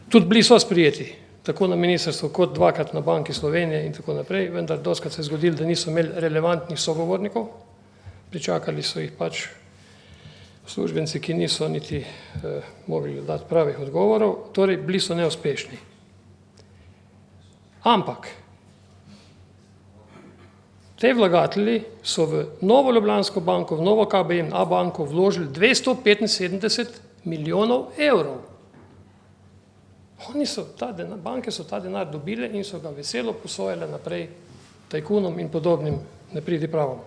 Tudi bili so sprijeti, tako na ministrstvu kot 2-krat na Banki Slovenije in tako naprej, vendar dostikrat se je zgodilo, da niso imeli relevantnih sogovornikov, pričakali so jih pač službenci, ki niso niti mogli dati pravih odgovorov, torej bili so neuspešni. Ampak te vlagatelji so v Novo Ljubljansko banko, v Novo KB in A banko vložili 275 milijonov evrov. Banke so ta denar dobile in so ga veselo posojale naprej tajkunom in podobnim nepridipravom.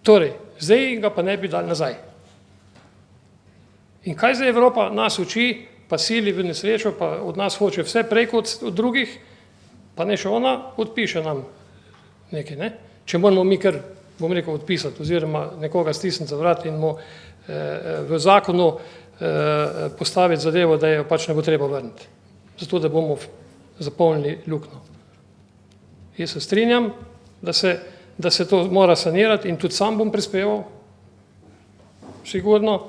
Torej, zdaj ga pa ne bi dali nazaj. In kaj zdaj Evropa nas uči, pa sili v nesrečo, pa od nas hoče vse prej kot od drugih, pa ne še ona odpiše nam nekaj, ne? Če moramo mi kar, bom rekel, odpisati oziroma nekoga stisniti za vrat in mu v zakonu postaviti zadevo, da jo pač ne bo treba vrniti. Zato, da bomo zapolnili luknjo. Jaz se strinjam, da se to mora sanirati in tudi sam bom prispeval, sigurno,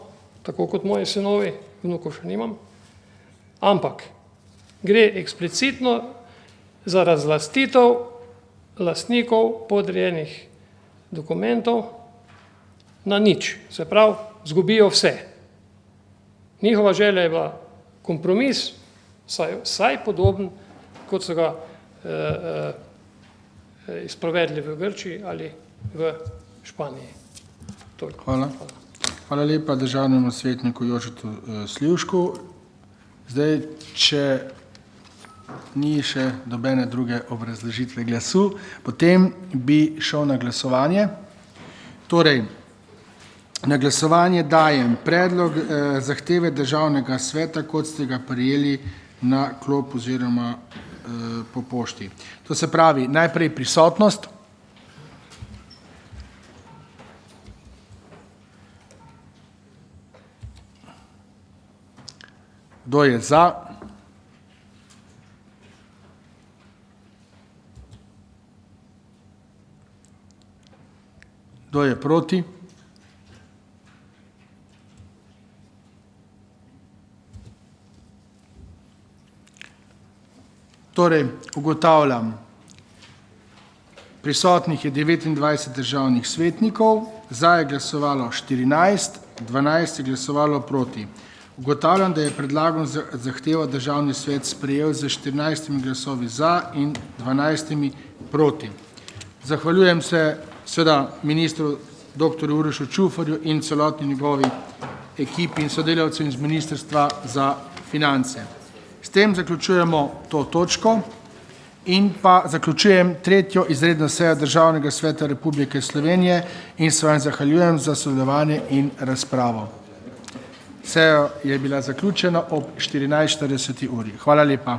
tako kot moji sinovi, vnukov še nimam, ampak gre eksplicitno za razlastitev lastnikov podrejenih dokumentov na nič, se pravi, zgubijo vse. Njihova želja je bila kompromis, vsaj podoben, kot so ga izprovedli v Grčiji ali v Španiji. Hvala. Hvala lepa državnemu svetniku Jožetu Slivšku. Zdaj, če ni še nobene druge obrazložitve glasu, potem bi šel na glasovanje. Torej, na glasovanje dajem predlog zahteve državnega sveta, kot ste ga prijeli na klop oziroma po pošti. To se pravi, najprej prisotnost. Kdo je za? Kdo je proti? Torej, ugotavljam, prisotnih je 29 državnih svetnikov, za je glasovalo 14, 12 je glasovalo proti. Ugotavljam, da je predlagan zahtevo državni svet sprejel z 14 glasovi za in 12 proti. Zahvaljujem se seveda ministru dr. Urošu Čufarju in celotni njegovi ekipi in sodelavcem iz Ministrstva za finance. S tem zaključujemo to točko in pa zaključujem 3. izredno sejo Državnega sveta Republike Slovenije in se vam zahvaljujem za sodelovanje in razpravo. Seja je bila zaključena ob 14:40 uri. Hvala lepa.